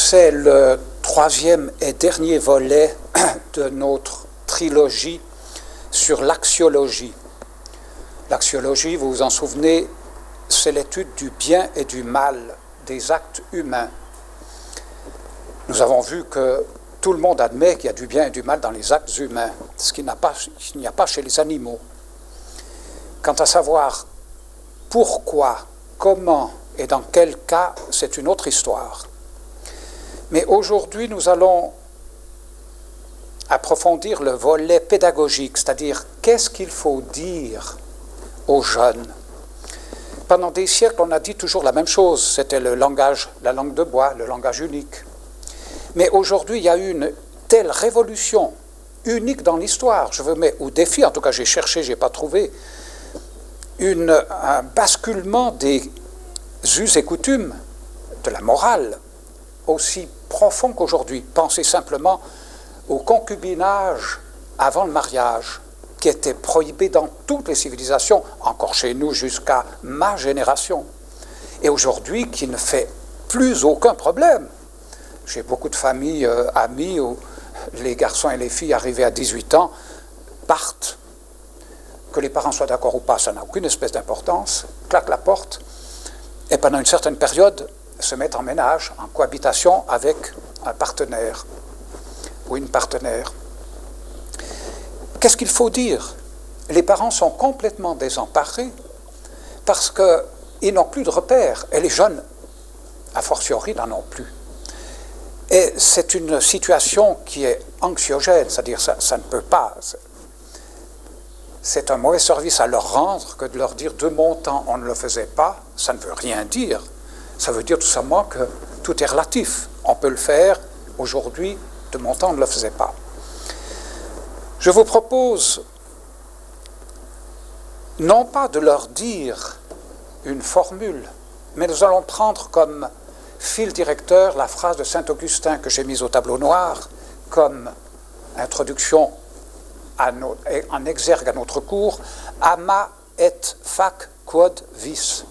C'est le troisième et dernier volet de notre trilogie sur l'axiologie. L'axiologie, vous vous en souvenez, c'est l'étude du bien et du mal des actes humains. Nous avons vu que tout le monde admet qu'il y a du bien et du mal dans les actes humains, ce qu'il n'y a pas chez les animaux. Quant à savoir pourquoi, comment et dans quel cas, c'est une autre histoire. Mais aujourd'hui, nous allons approfondir le volet pédagogique, c'est-à-dire qu'est-ce qu'il faut dire aux jeunes. Pendant des siècles, on a dit toujours la même chose, c'était le langage, la langue de bois, le langage unique. Mais aujourd'hui, il y a eu une telle révolution unique dans l'histoire. Je me mets au défi, en tout cas j'ai cherché, je n'ai pas trouvé, un basculement des us et coutumes, de la morale, aussi profond qu'aujourd'hui. Pensez simplement au concubinage avant le mariage, qui était prohibé dans toutes les civilisations, encore chez nous jusqu'à ma génération, et aujourd'hui qui ne fait plus aucun problème. J'ai beaucoup de familles, amis, où les garçons et les filles arrivés à 18 ans partent. Que les parents soient d'accord ou pas, ça n'a aucune espèce d'importance, claquent la porte, et pendant une certaine période, se mettent en ménage, en cohabitation avec un partenaire ou une partenaire. Qu'est-ce qu'il faut dire? Les parents sont complètement désemparés parce qu'ils n'ont plus de repères, et les jeunes, a fortiori, n'en ont plus. Et c'est une situation qui est anxiogène, c'est-à-dire ça ne peut pas. C'est un mauvais service à leur rendre que de leur dire de mon temps on ne le faisait pas. Ça ne veut rien dire. Ça veut dire tout simplement que tout est relatif. On peut le faire aujourd'hui, de mon temps on ne le faisait pas. Je vous propose non pas de leur dire une formule, mais nous allons prendre comme fil directeur la phrase de Saint-Augustin que j'ai mise au tableau noir comme introduction en exergue à notre cours, ama et fac quod vis.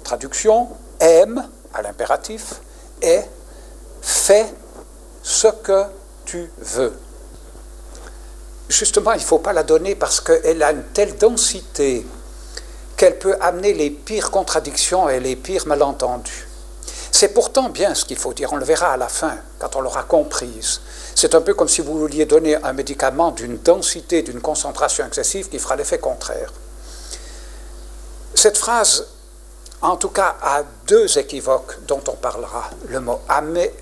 Traduction, aime à l'impératif et fais ce que tu veux. Justement, il ne faut pas la donner parce qu'elle a une telle densité qu'elle peut amener les pires contradictions et les pires malentendus. C'est pourtant bien ce qu'il faut dire, on le verra à la fin, quand on l'aura comprise. C'est un peu comme si vous vouliez donner un médicament d'une densité, d'une concentration excessive qui fera l'effet contraire. Cette phrase, en tout cas, a deux équivoques dont on parlera. Le mot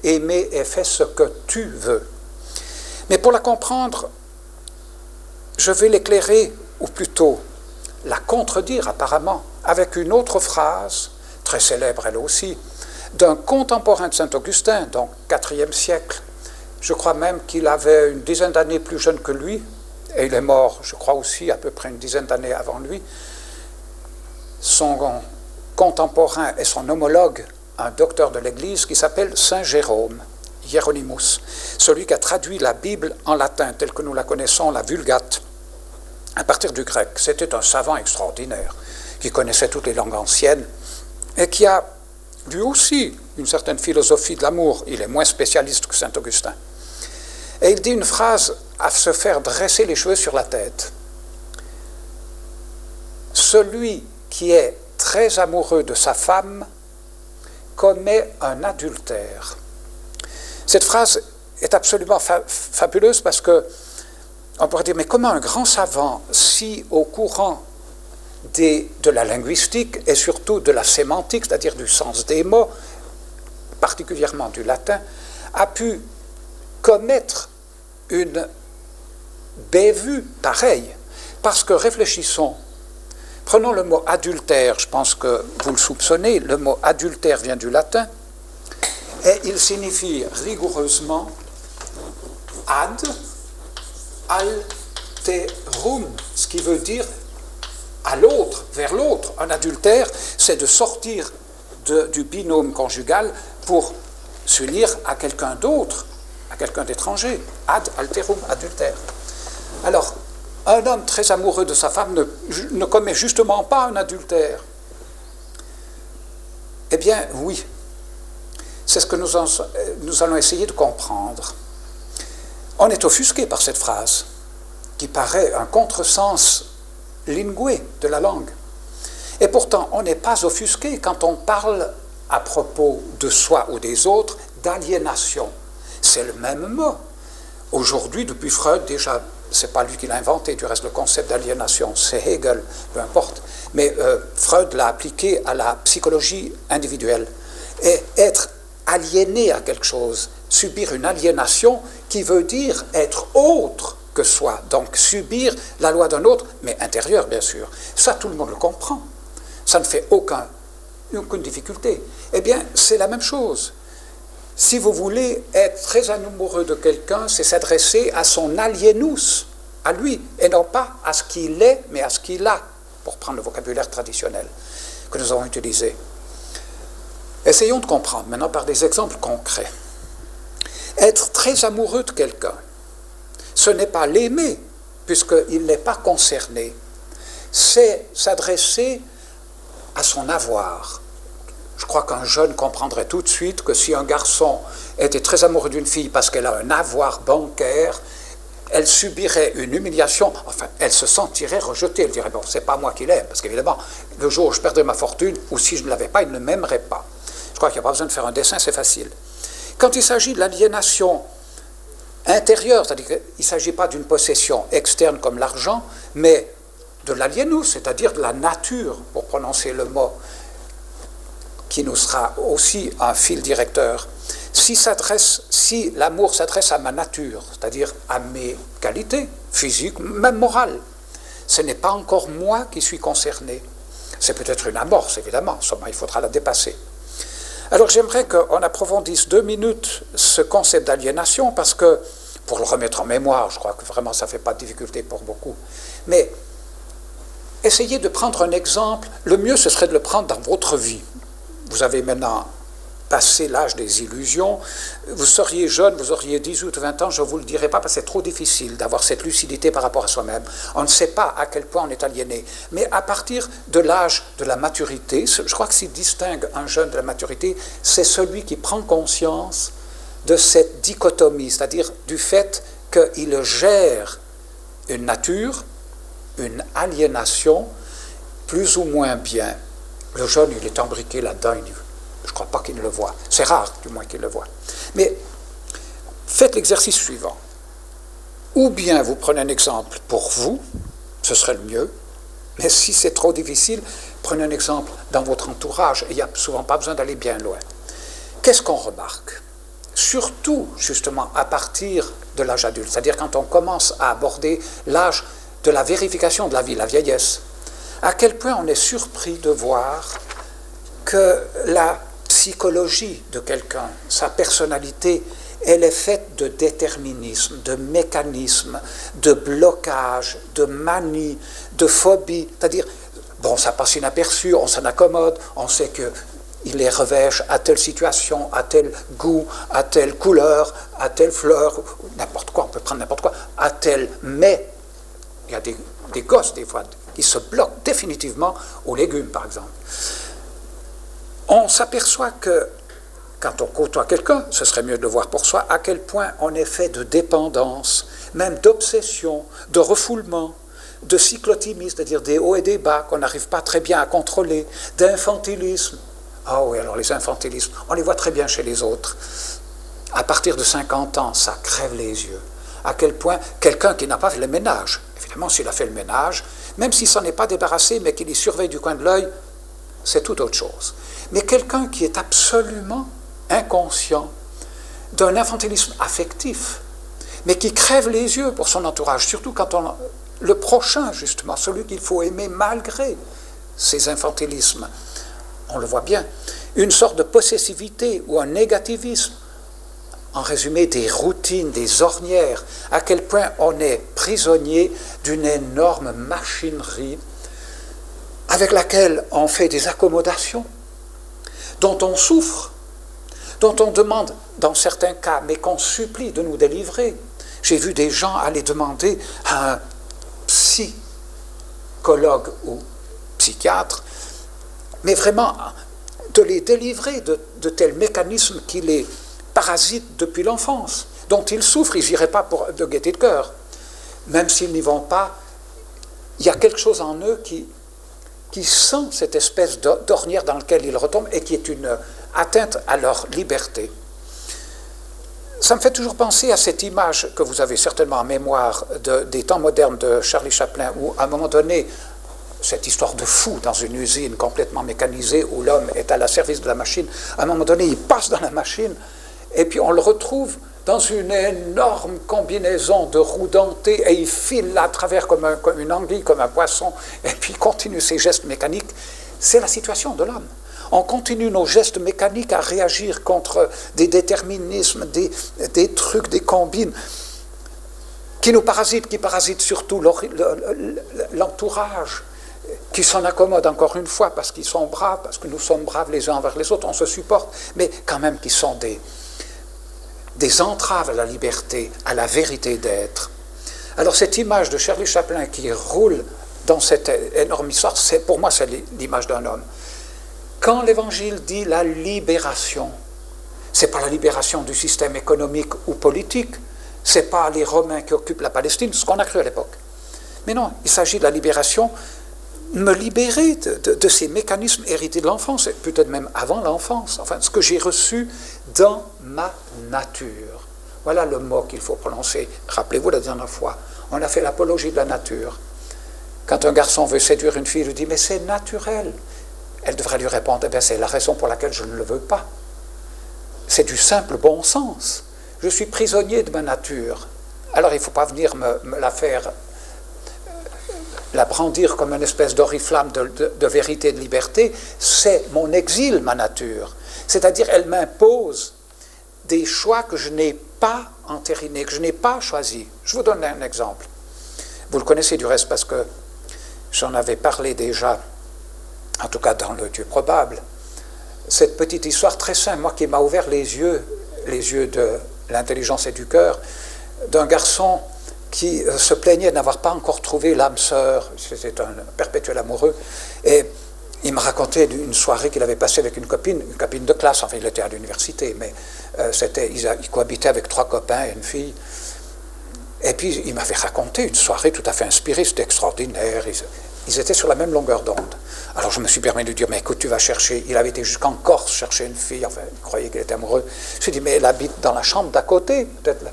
aimer et fais ce que tu veux. Mais pour la comprendre, je vais l'éclairer, ou plutôt la contredire apparemment, avec une autre phrase, très célèbre elle aussi, d'un contemporain de Saint-Augustin, donc IVe siècle. Je crois même qu'il avait une dizaine d'années plus jeune que lui, et il est mort, je crois aussi, à peu près une dizaine d'années avant lui. Son contemporain et son homologue, un docteur de l'Église qui s'appelle Saint Jérôme, Hieronymus, celui qui a traduit la Bible en latin, telle que nous la connaissons, la Vulgate, à partir du grec. C'était un savant extraordinaire, qui connaissait toutes les langues anciennes, et qui a lui aussi une certaine philosophie de l'amour. Il est moins spécialiste que Saint-Augustin. Et il dit une phrase à se faire dresser les cheveux sur la tête. Celui qui est très amoureux de sa femme commet un adultère. Cette phrase est absolument fabuleuse parce que on pourrait dire, mais comment un grand savant, si au courant de la linguistique et surtout de la sémantique, c'est-à-dire du sens des mots, particulièrement du latin, a pu commettre une bévue pareille. Parce que réfléchissons, prenons le mot adultère, je pense que vous le soupçonnez, le mot adultère vient du latin, et il signifie rigoureusement ad alterum, ce qui veut dire à l'autre, vers l'autre. Un adultère, c'est de sortir du binôme conjugal pour s'unir à quelqu'un d'autre, à quelqu'un d'étranger. Ad alterum, adultère. Alors, un homme très amoureux de sa femme ne commet justement pas un adultère. Eh bien, oui. C'est ce que nous allons essayer de comprendre. On est offusqué par cette phrase, qui paraît un contresens lingué de la langue. Et pourtant, on n'est pas offusqué quand on parle à propos de soi ou des autres d'aliénation. C'est le même mot. Aujourd'hui, depuis Freud, déjà, c'est pas lui qui l'a inventé, du reste, le concept d'aliénation, c'est Hegel, peu importe. Mais Freud l'a appliqué à la psychologie individuelle. Et être aliéné à quelque chose, subir une aliénation qui veut dire être autre que soi, donc subir la loi d'un autre, mais intérieur, bien sûr. Ça, tout le monde le comprend. Ça ne fait aucune difficulté. Eh bien, c'est la même chose. Si vous voulez être très amoureux de quelqu'un, c'est s'adresser à son aliénus, à lui, et non pas à ce qu'il est, mais à ce qu'il a, pour prendre le vocabulaire traditionnel que nous avons utilisé. Essayons de comprendre maintenant par des exemples concrets. Être très amoureux de quelqu'un, ce n'est pas l'aimer, puisqu'il n'est pas concerné. C'est s'adresser à son avoir. Je crois qu'un jeune comprendrait tout de suite que si un garçon était très amoureux d'une fille parce qu'elle a un avoir bancaire, elle subirait une humiliation, enfin, elle se sentirait rejetée. Elle dirait, bon, c'est pas moi qui l'aime, parce qu'évidemment, le jour où je perdrais ma fortune, ou si je ne l'avais pas, il ne m'aimerait pas. Je crois qu'il n'y a pas besoin de faire un dessin, c'est facile. Quand il s'agit de l'aliénation intérieure, c'est-à-dire qu'il ne s'agit pas d'une possession externe comme l'argent, mais de l'aliénus, c'est-à-dire de la nature, pour prononcer le mot qui nous sera aussi un fil directeur. Si l'amour s'adresse à ma nature, c'est-à-dire à mes qualités physiques, même morales, ce n'est pas encore moi qui suis concerné. C'est peut-être une amorce, évidemment, seulement il faudra la dépasser. Alors j'aimerais qu'on approfondisse 2 minutes ce concept d'aliénation, parce que, pour le remettre en mémoire, je crois que vraiment ça ne fait pas de difficulté pour beaucoup, mais essayez de prendre un exemple, le mieux ce serait de le prendre dans votre vie. Vous avez maintenant passé l'âge des illusions, vous seriez jeune, vous auriez 18 ou 20 ans, je ne vous le dirai pas parce que c'est trop difficile d'avoir cette lucidité par rapport à soi-même. On ne sait pas à quel point on est aliéné. Mais à partir de l'âge de la maturité, je crois que ce qui distingue un jeune de la maturité, c'est celui qui prend conscience de cette dichotomie, c'est-à-dire du fait qu'il gère une nature, une aliénation, plus ou moins bien. Le jeune, il est embriqué là-dedans, je ne crois pas qu'il ne le voit. C'est rare, du moins, qu'il le voit. Mais faites l'exercice suivant. Ou bien vous prenez un exemple pour vous, ce serait le mieux, mais si c'est trop difficile, prenez un exemple dans votre entourage, et il n'y a souvent pas besoin d'aller bien loin. Qu'est-ce qu'on remarque? Surtout, justement, à partir de l'âge adulte, c'est-à-dire quand on commence à aborder l'âge de la vérification de la vie, la vieillesse, à quel point on est surpris de voir que la psychologie de quelqu'un, sa personnalité, elle est faite de déterminisme, de mécanisme, de blocage, de manie, de phobie. C'est-à-dire, bon, ça passe inaperçu, on s'en accommode, on sait qu'il est revêche à telle situation, à tel goût, à telle couleur, à telle fleur, n'importe quoi, on peut prendre n'importe quoi, à tel mais. Il y a des gosses, des fois, qui se bloquent définitivement aux légumes, par exemple. On s'aperçoit que, quand on côtoie quelqu'un, ce serait mieux de le voir pour soi, à quel point on est fait de dépendance, même d'obsession, de refoulement, de cyclotimie, c'est-à-dire des hauts et des bas qu'on n'arrive pas très bien à contrôler, d'infantilisme. Ah oui, alors les infantilismes, on les voit très bien chez les autres. À partir de 50 ans, ça crève les yeux. À quel point quelqu'un qui n'a pas fait le ménage, évidemment s'il a fait le ménage, même s'il s'en est pas débarrassé, mais qu'il y surveille du coin de l'œil, c'est tout autre chose. Mais quelqu'un qui est absolument inconscient d'un infantilisme affectif, mais qui crève les yeux pour son entourage, surtout quand le prochain, justement, celui qu'il faut aimer malgré ses infantilismes, on le voit bien, une sorte de possessivité ou un négativisme, en résumé des routines, des ornières, à quel point on est prisonnier d'une énorme machinerie avec laquelle on fait des accommodations, dont on souffre, dont on demande, dans certains cas, mais qu'on supplie de nous délivrer. J'ai vu des gens aller demander à un psychologue ou psychiatre, mais vraiment de les délivrer de tels mécanismes qui les parasitent depuis l'enfance, dont ils souffrent, ils n'iraient pas de gaieté de cœur. Même s'ils n'y vont pas, il y a quelque chose en eux qui sent cette espèce d'ornière dans laquelle ils retombent et qui est une atteinte à leur liberté. Ça me fait toujours penser à cette image que vous avez certainement en mémoire des temps modernes de Charlie Chaplin, où à un moment donné, cette histoire de fou dans une usine complètement mécanisée où l'homme est à la service de la machine, à un moment donné, il passe dans la machine et puis on le retrouve dans une énorme combinaison de roues dentées et il file là à travers comme une anguille, comme un poisson, et puis il continue ses gestes mécaniques. C'est la situation de l'homme. On continue nos gestes mécaniques à réagir contre des déterminismes, des trucs, des combines qui nous parasitent, qui parasitent surtout l'entourage, qui s'en accommodent encore une fois parce qu'ils sont braves, parce que nous sommes braves les uns envers les autres, on se supporte, mais quand même qui sont des entraves à la liberté, à la vérité d'être. Alors cette image de Charlie Chaplin qui roule dans cette énorme histoire, pour moi c'est l'image d'un homme. Quand l'Évangile dit la libération, ce n'est pas la libération du système économique ou politique, ce n'est pas les Romains qui occupent la Palestine, ce qu'on a cru à l'époque. Mais non, il s'agit de la libération, me libérer de ces mécanismes hérités de l'enfance, peut-être même avant l'enfance, enfin ce que j'ai reçu dans ma nature. Voilà le mot qu'il faut prononcer. Rappelez-vous la dernière fois, on a fait l'apologie de la nature. Quand un garçon veut séduire une fille, il lui dit « mais c'est naturel ». Elle devrait lui répondre « c'est la raison pour laquelle je ne le veux pas ». C'est du simple bon sens. Je suis prisonnier de ma nature. Alors il ne faut pas venir me la faire, la brandir comme une espèce d'oriflamme de vérité et de liberté. C'est mon exil, ma nature. C'est-à-dire elle m'impose des choix que je n'ai pas entérinés, que je n'ai pas choisis. Je vous donne un exemple. Vous le connaissez du reste parce que j'en avais parlé déjà, en tout cas dans le Dieu probable. Cette petite histoire très simple, moi qui m'a ouvert les yeux de l'intelligence et du cœur, d'un garçon qui se plaignait de n'avoir pas encore trouvé l'âme sœur. C'était un perpétuel amoureux. Et il me racontait d'une soirée qu'il avait passée avec une copine de classe. Enfin, il était à l'université, mais il cohabitait avec 3 copains et une fille. Et puis, il m'avait raconté une soirée tout à fait inspirée. C'était extraordinaire. Ils étaient sur la même longueur d'onde. Alors, je me suis permis de lui dire, mais écoute, tu vas chercher. Il avait été jusqu'en Corse chercher une fille. Enfin, il croyait qu'il était amoureux. Je lui ai dit, mais elle habite dans la chambre d'à côté. Peut-être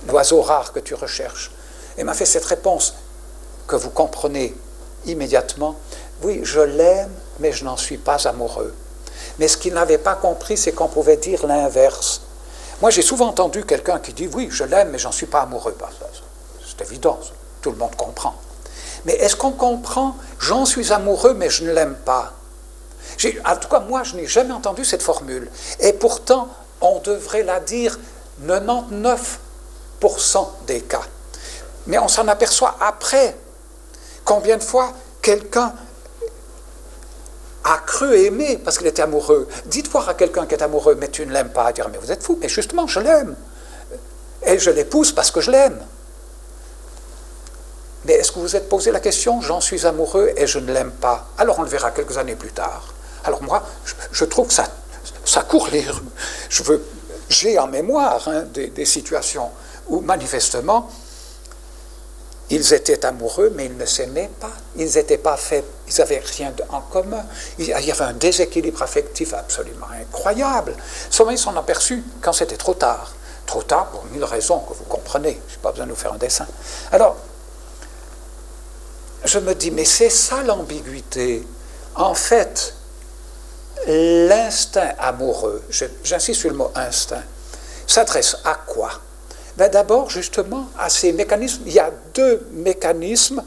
l'oiseau rare que tu recherches. Et il m'a fait cette réponse que vous comprenez immédiatement. Oui, je l'aime, mais je n'en suis pas amoureux. Mais ce qu'il n'avait pas compris, c'est qu'on pouvait dire l'inverse. Moi, j'ai souvent entendu quelqu'un qui dit « Oui, je l'aime, mais j'en suis pas amoureux. » C'est évident, tout le monde comprend. Mais est-ce qu'on comprend « J'en suis amoureux, mais je ne l'aime pas » En tout cas, moi, je n'ai jamais entendu cette formule. Et pourtant, on devrait la dire 99% des cas. Mais on s'en aperçoit après. Combien de fois quelqu'un a cru aimer parce qu'il était amoureux. Dites voir à quelqu'un qui est amoureux, mais tu ne l'aimes pas, à dire, mais vous êtes fou, mais justement, je l'aime. Et je l'épouse parce que je l'aime. Mais est-ce que vous vous êtes posé la question, j'en suis amoureux et je ne l'aime pas? Alors on le verra quelques années plus tard. Alors moi, je trouve que ça court les rues. J'ai en mémoire des situations où manifestement, ils étaient amoureux, mais ils ne s'aimaient pas. Ils n'étaient pas faits, ils n'avaient rien en commun. Il y avait un déséquilibre affectif absolument incroyable. Seulement, ils s'en ont aperçus quand c'était trop tard. Trop tard pour 1000 raisons que vous comprenez. Je n'ai pas besoin de vous faire un dessin. Alors, je me dis, mais c'est ça l'ambiguïté. En fait, l'instinct amoureux, j'insiste sur le mot instinct, s'adresse à quoi? Ben d'abord, justement, à ces mécanismes. Il y a 2 mécanismes.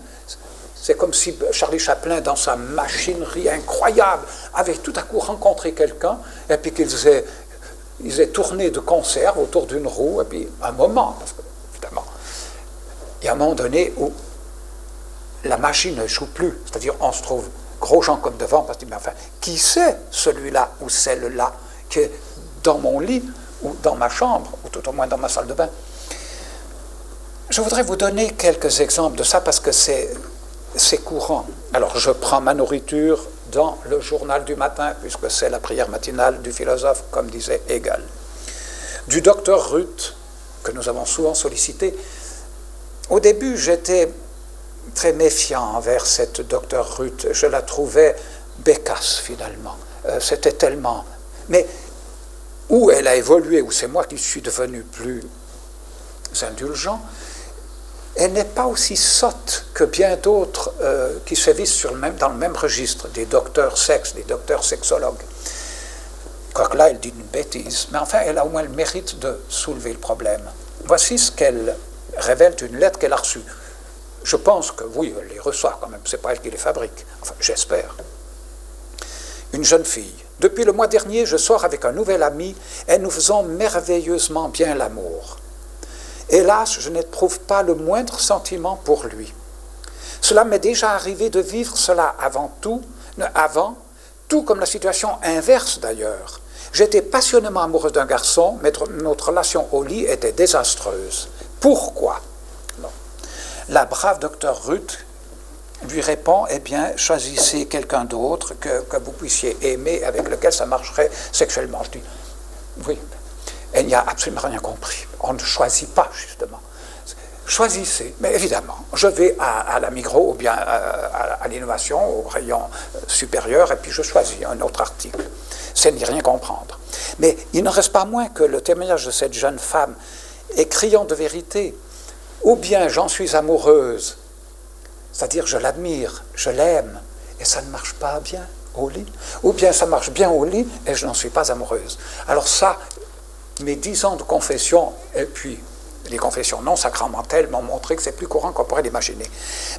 C'est comme si Charlie Chaplin, dans sa machinerie incroyable, avait tout à coup rencontré quelqu'un, et puis qu'ils aient tourné de conserve autour d'une roue, et puis un moment, parce que, évidemment, il y a un moment donné où la machine ne joue plus. C'est-à-dire, on se trouve gros gens comme devant, parce que, mais enfin, qui c'est celui-là ou celle-là qui est dans mon lit, ou dans ma chambre, ou tout au moins dans ma salle de bain? Je voudrais vous donner quelques exemples de ça parce que c'est courant. Alors, je prends ma nourriture dans le journal du matin, puisque c'est la prière matinale du philosophe, comme disait Hegel. Du docteur Ruth, que nous avons souvent sollicité. Au début, j'étais très méfiant envers cette docteur Ruth. Je la trouvais bécasse, finalement. C'était tellement... Mais où elle a évolué, où c'est moi qui suis devenu plus indulgent, elle n'est pas aussi sotte que bien d'autres qui sévissent dans le même registre, des docteurs sexe, des docteurs sexologues. Quoique là, elle dit une bêtise, mais enfin, elle a au moins le mérite de soulever le problème. Voici ce qu'elle révèle d'une lettre qu'elle a reçue. Je pense que, oui, elle les reçoit quand même, c'est pas elle qui les fabrique. Enfin, j'espère. Une jeune fille. Depuis le mois dernier, je sors avec un nouvel ami et nous faisons merveilleusement bien l'amour. Hélas, je n'éprouve pas le moindre sentiment pour lui. Cela m'est déjà arrivé de vivre cela avant, tout comme la situation inverse d'ailleurs. J'étais passionnément amoureuse d'un garçon, mais notre relation au lit était désastreuse. Pourquoi? Non. La brave docteur Ruth lui répond, eh bien, choisissez quelqu'un d'autre que vous puissiez aimer, avec lequel ça marcherait sexuellement. Je dis, oui, elle n'y a absolument rien compris. On ne choisit pas, justement. Choisissez, mais évidemment, je vais à la Migros ou bien à l'innovation, au rayon supérieur, et puis je choisis un autre article. C'est n'y rien comprendre. Mais il ne reste pas moins que le témoignage de cette jeune femme est criant de vérité. Ou bien j'en suis amoureuse, c'est-à-dire je l'admire, je l'aime, et ça ne marche pas bien au lit. Ou bien ça marche bien au lit et je n'en suis pas amoureuse. Alors ça, mes 10 ans de confession, et puis les confessions non sacramentelles m'ont montré que c'est plus courant qu'on pourrait l'imaginer.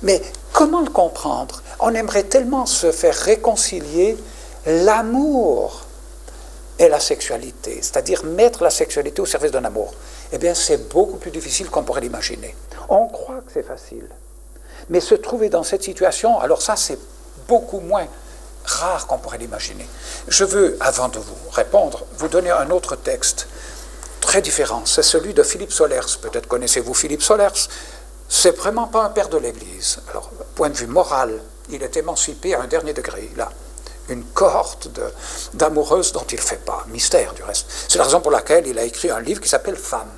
Mais comment le comprendre? On aimerait tellement se faire réconcilier l'amour et la sexualité, c'est-à-dire mettre la sexualité au service d'un amour. Eh bien, c'est beaucoup plus difficile qu'on pourrait l'imaginer. On croit que c'est facile. Mais se trouver dans cette situation, alors ça, c'est beaucoup moins rare qu'on pourrait l'imaginer. Je veux, avant de vous répondre, vous donner un autre texte très différent. C'est celui de Philippe Solers. Peut-être connaissez-vous Philippe Solers. C'est vraiment pas un père de l'Église. Alors, point de vue moral, il est émancipé à un dernier degré. Il a une cohorte d'amoureuses dont il ne fait pas mystère, du reste. C'est la raison pour laquelle il a écrit un livre qui s'appelle Femme,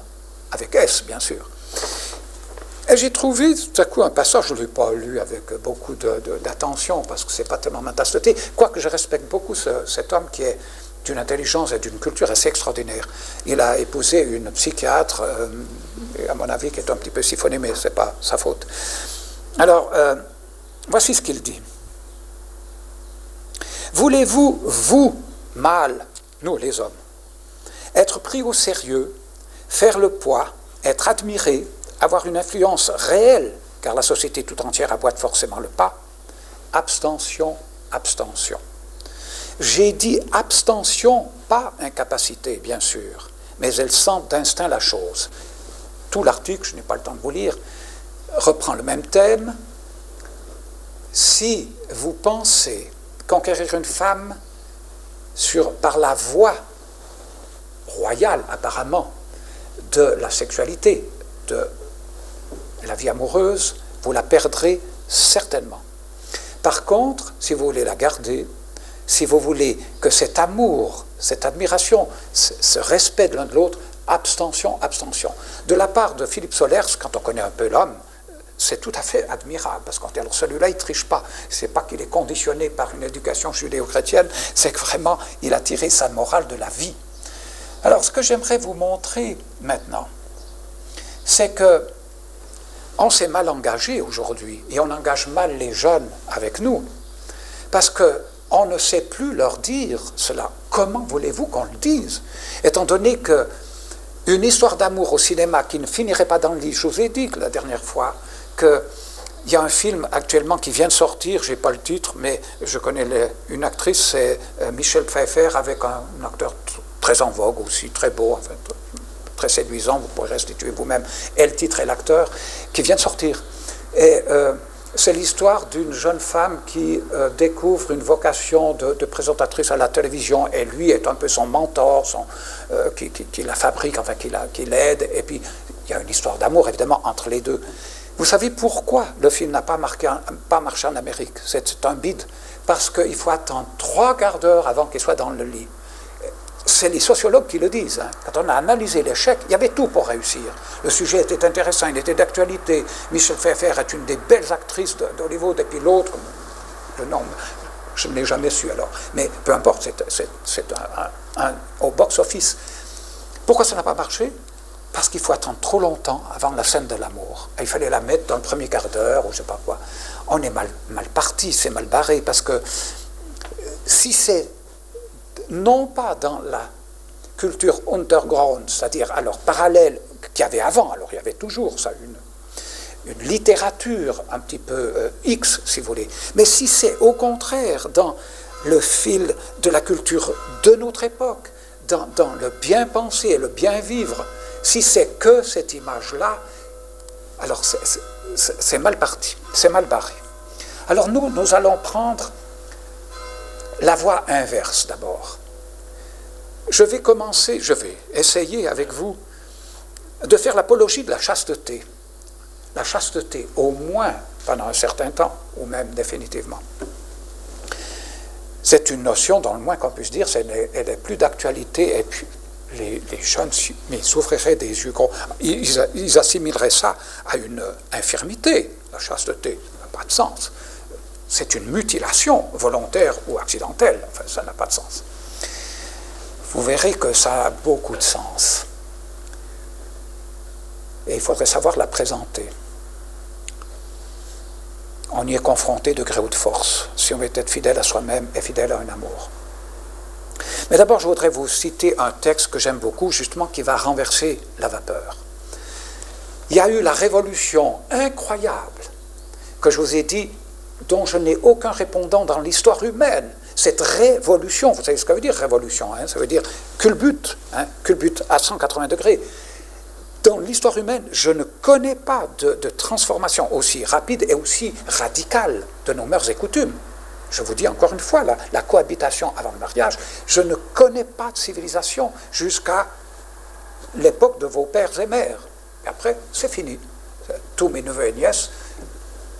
avec S, bien sûr. Et j'ai trouvé tout à coup un passage, je ne l'ai pas lu avec beaucoup d'attention, parce que ce n'est pas tellement ma tasse de thé, quoique je respecte beaucoup cet homme qui est d'une intelligence et d'une culture assez extraordinaire. Il a épousé une psychiatre, à mon avis, qui est un petit peu siphonnée, mais ce n'est pas sa faute. Alors, voici ce qu'il dit. Voulez-vous, vous, mâles, nous les hommes, être pris au sérieux, faire le poids, être admiré, avoir une influence réelle, car la société tout entière aboite forcément le pas? Abstention, abstention. J'ai dit abstention, pas incapacité, bien sûr, mais elle sent d'instinct la chose. Tout l'article, je n'ai pas le temps de vous lire, reprend le même thème. Si vous pensez conquérir une femme par la voie royale, apparemment, de la sexualité, de la vie amoureuse, vous la perdrez certainement. Par contre, si vous voulez la garder, si vous voulez que cet amour, cette admiration, ce respect de l'un de l'autre, abstention, abstention. De la part de Philippe Solers, quand on connaît un peu l'homme, c'est tout à fait admirable, parce qu'on dit, alors celui-là, il ne triche pas. C'est pas qu'il est conditionné par une éducation judéo-chrétienne, c'est que vraiment, il a tiré sa morale de la vie. Alors, ce que j'aimerais vous montrer maintenant, c'est que on s'est mal engagé aujourd'hui, et on engage mal les jeunes avec nous, parce qu'on ne sait plus leur dire cela. Comment voulez-vous qu'on le dise? Étant donné qu'une histoire d'amour au cinéma qui ne finirait pas dans le lit, je vous ai dit que la dernière fois, qu'il y a un film actuellement qui vient de sortir, je n'ai pas le titre, mais je connais une actrice, c'est Michel Pfeiffer, avec un acteur très en vogue aussi, très beau, en fait, très séduisant, vous pourrez restituer vous-même, et le titre et l'acteur, qui vient de sortir. Et c'est l'histoire d'une jeune femme qui découvre une vocation de présentatrice à la télévision, et lui est un peu son mentor, qui la fabrique, enfin qui l'aide, et puis il y a une histoire d'amour évidemment entre les deux. Vous savez pourquoi le film n'a pas marché en Amérique? C'est un bide. Parce qu'il faut attendre 3 quarts d'heure avant qu'il soit dans le lit. C'est les sociologues qui le disent. Hein. Quand on a analysé l'échec, il y avait tout pour réussir. Le sujet était intéressant, il était d'actualité. Michel Pfeiffer est une des belles actrices d'Hollywood, et puis l'autre, le nom, je ne l'ai jamais su alors. Mais peu importe, c'est au box-office. Pourquoi ça n'a pas marché? Parce qu'il faut attendre trop longtemps avant la scène de l'amour. Il fallait la mettre dans le premier quart d'heure, ou je ne sais pas quoi. On est mal parti, c'est mal barré, parce que si c'est non pas dans la culture underground, c'est-à-dire alors parallèle qu'il y avait avant, alors il y avait toujours ça, une littérature un petit peu X, si vous voulez, mais si c'est au contraire dans le fil de la culture de notre époque, dans le bien penser et le bien vivre, si c'est que cette image-là, alors c'est mal parti, c'est mal barré. Alors nous allons prendre la voie inverse d'abord. Je vais essayer avec vous de faire l'apologie de la chasteté. La chasteté, au moins pendant un certain temps, ou même définitivement. C'est une notion, dans le moins qu'on puisse dire, elle est plus d'actualité, et puis les jeunes s'ouvriraient des yeux gros. Ils assimileraient ça à une infirmité, la chasteté. Ça n'a pas de sens. C'est une mutilation, volontaire ou accidentelle. Enfin, ça n'a pas de sens. Vous verrez que ça a beaucoup de sens. Et il faudrait savoir la présenter. On y est confronté de gré ou de force, si on veut être fidèle à soi-même et fidèle à un amour. Mais d'abord, je voudrais vous citer un texte que j'aime beaucoup, justement, qui va renverser la vapeur. Il y a eu la révolution incroyable, que je vous ai dit, dont je n'ai aucun répondant dans l'histoire humaine. Cette révolution, vous savez ce que ça veut dire révolution, hein? Ça veut dire culbute, hein? Culbute à 180 degrés. Dans l'histoire humaine, je ne connais pas de transformation aussi rapide et aussi radicale de nos mœurs et coutumes. Je vous dis encore une fois, la cohabitation avant le mariage, je ne connais pas de civilisation jusqu'à l'époque de vos pères et mères. Et après, c'est fini. Tous mes neveux et nièces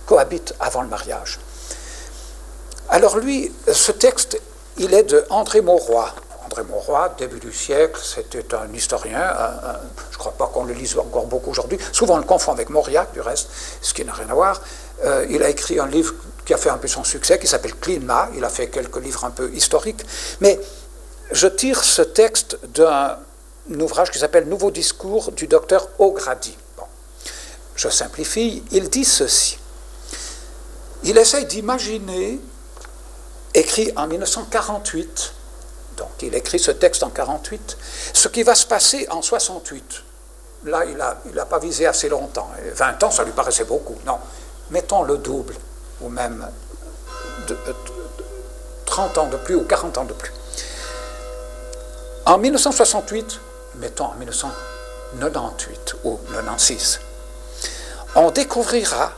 cohabitent avant le mariage. Alors lui, ce texte, il est de André Mauroy. André Mauroy, début du siècle, c'était un historien, je ne crois pas qu'on le lise encore beaucoup aujourd'hui, souvent on le confond avec Mauriac du reste, ce qui n'a rien à voir. Il a écrit un livre qui a fait un peu son succès, qui s'appelle Climat, il a fait quelques livres un peu historiques, mais je tire ce texte d'un ouvrage qui s'appelle Nouveau discours du docteur O'Grady. Bon. Je simplifie, il dit ceci. Il essaye d'imaginer, écrit en 1948, donc il écrit ce texte en 1948, ce qui va se passer en 68. Là, il n'a pas visé assez longtemps. 20 ans, ça lui paraissait beaucoup. Non, mettons le double, ou même 30 ans de plus, ou 40 ans de plus. En 1968, mettons en 1998 ou 96, on découvrira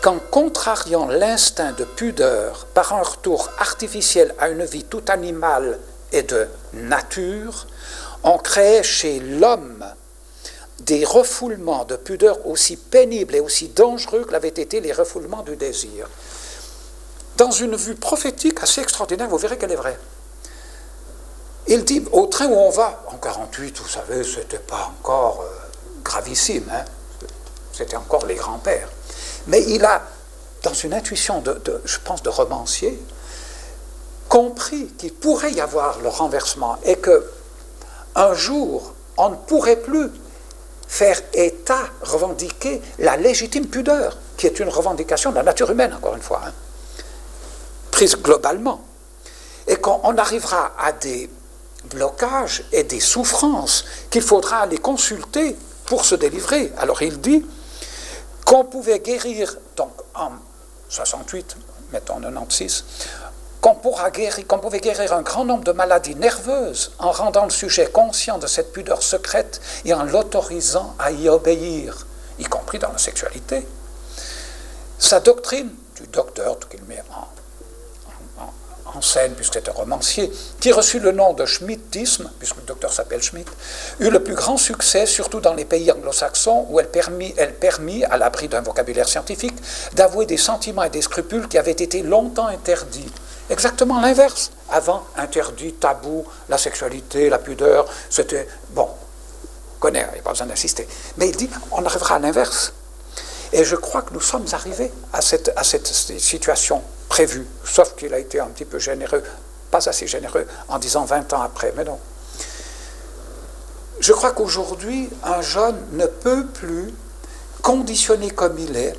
qu'en contrariant l'instinct de pudeur par un retour artificiel à une vie tout animale et de nature, on créait chez l'homme des refoulements de pudeur aussi pénibles et aussi dangereux que l'avaient été les refoulements du désir. Dans une vue prophétique assez extraordinaire, vous verrez qu'elle est vraie. Il dit, au train où on va, en 48, vous savez, ce n'était pas encore gravissime, hein? C'était encore les grands-pères. Mais il a, dans une intuition, je pense, de romancier, compris qu'il pourrait y avoir le renversement et qu'un jour, on ne pourrait plus faire état, revendiquer la légitime pudeur, qui est une revendication de la nature humaine, encore une fois, hein, prise globalement, et qu'on arrivera à des blocages et des souffrances qu'il faudra aller consulter pour se délivrer. Alors il dit qu'on pouvait guérir, donc en 68, mettons 96, qu'on pouvait guérir un grand nombre de maladies nerveuses en rendant le sujet conscient de cette pudeur secrète et en l'autorisant à y obéir, y compris dans la sexualité. Sa doctrine, du docteur, tout qu'il met en en scène, puisque c'est un romancier, qui reçut le nom de schmittisme, puisque le docteur s'appelle Schmitt, eut le plus grand succès, surtout dans les pays anglo-saxons, où elle permit, à l'abri d'un vocabulaire scientifique, d'avouer des sentiments et des scrupules qui avaient été longtemps interdits. Exactement l'inverse. Avant, interdit, tabou, la sexualité, la pudeur, c'était... Bon, on connaît, il n'y a pas besoin d'insister. Mais il dit, on arrivera à l'inverse. Et je crois que nous sommes arrivés à cette situation prévue, sauf qu'il a été un petit peu généreux, pas assez généreux, en disant 20 ans après, mais non. Je crois qu'aujourd'hui, un jeune ne peut plus, conditionné comme il est,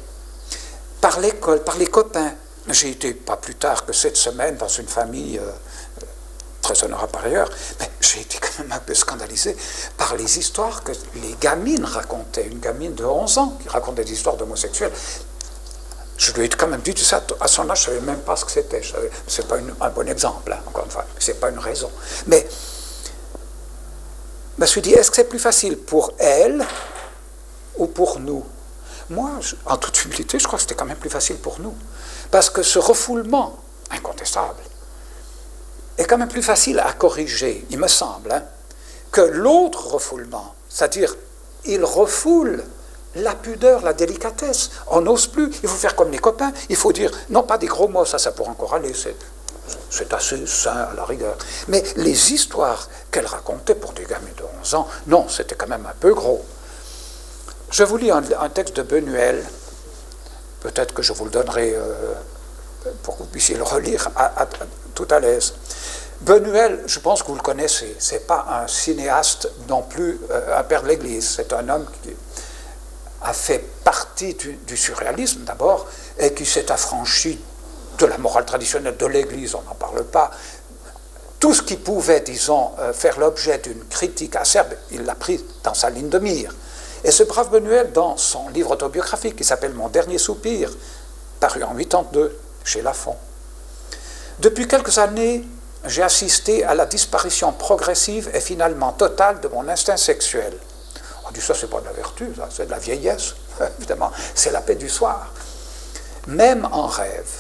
par l'école, par les copains. J'ai été, pas plus tard que cette semaine, dans une famille très honorable par ailleurs, mais j'ai été quand même un peu scandalisé par les histoires que les gamines racontaient. Une gamine de 11 ans qui racontait des histoires d'homosexuels. Je lui ai quand même dit, tu sais, à son âge, je ne savais même pas ce que c'était. Ce n'est pas un bon exemple, hein, encore une fois, ce n'est pas une raison. Mais je me suis dit, est-ce que c'est plus facile pour elle ou pour nous? Moi, en toute humilité, je crois que c'était quand même plus facile pour nous. Parce que ce refoulement incontestable est quand même plus facile à corriger, il me semble, hein, que l'autre refoulement. C'est-à-dire, il refoule la pudeur, la délicatesse. On n'ose plus, il faut faire comme les copains, il faut dire, non pas des gros mots, ça pourrait encore aller, c'est assez sain à la rigueur. Mais les histoires qu'elle racontait pour des gamins de 11 ans, non, c'était quand même un peu gros. Je vous lis un texte de Benuel, peut-être que je vous le donnerai pour que vous puissiez le relire tout à l'aise. Benuel, je pense que vous le connaissez, ce n'est pas un cinéaste non plus, un père de l'Église, c'est un homme qui a fait partie du surréalisme d'abord, et qui s'est affranchi de la morale traditionnelle de l'Église, on n'en parle pas. Tout ce qui pouvait, disons, faire l'objet d'une critique acerbe, il l'a pris dans sa ligne de mire. Et ce brave Benuel, dans son livre autobiographique qui s'appelle « Mon dernier soupir », paru en 1982 chez Lafon. Depuis quelques années, j'ai assisté à la disparition progressive et finalement totale de mon instinct sexuel. On dit ça, c'est pas de la vertu, c'est de la vieillesse, évidemment, c'est la paix du soir. Même en rêve.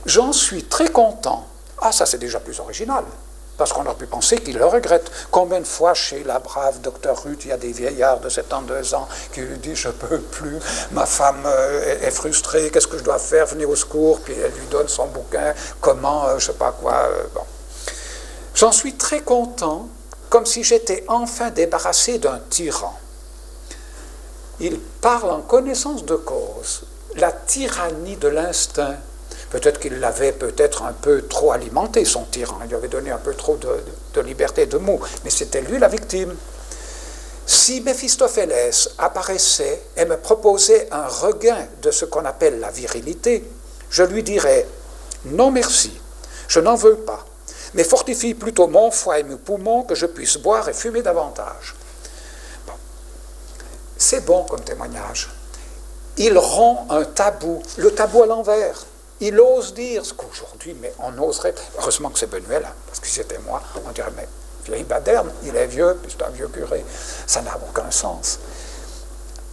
J'en suis très content. Ah, ça c'est déjà plus original. Parce qu'on aurait pu penser qu'il le regrette. Combien de fois chez la brave docteur Ruth, il y a des vieillards de 72 ans qui lui disent « je ne peux plus, ma femme est frustrée, qu'est-ce que je dois faire, venez au secours », puis elle lui donne son bouquin, comment, je ne sais pas quoi. Bon. J'en suis très content, comme si j'étais enfin débarrassé d'un tyran. Il parle en connaissance de cause, la tyrannie de l'instinct. Peut-être qu'il l'avait peut-être un peu trop alimenté, son tyran. Il lui avait donné un peu trop de liberté de mots. Mais c'était lui la victime. Si Méphistophélès apparaissait et me proposait un regain de ce qu'on appelle la virilité, je lui dirais « Non merci, je n'en veux pas, mais fortifie plutôt mon foie et mes poumons que je puisse boire et fumer davantage. » Bon. C'est bon comme témoignage. Il rompt un tabou, le tabou à l'envers. Il ose dire ce qu'aujourd'hui, mais on oserait, heureusement que c'est Benuel, hein, parce que si c'était moi, on dirait, mais vieille baderne, il est vieux, puis c'est un vieux curé, ça n'a aucun sens.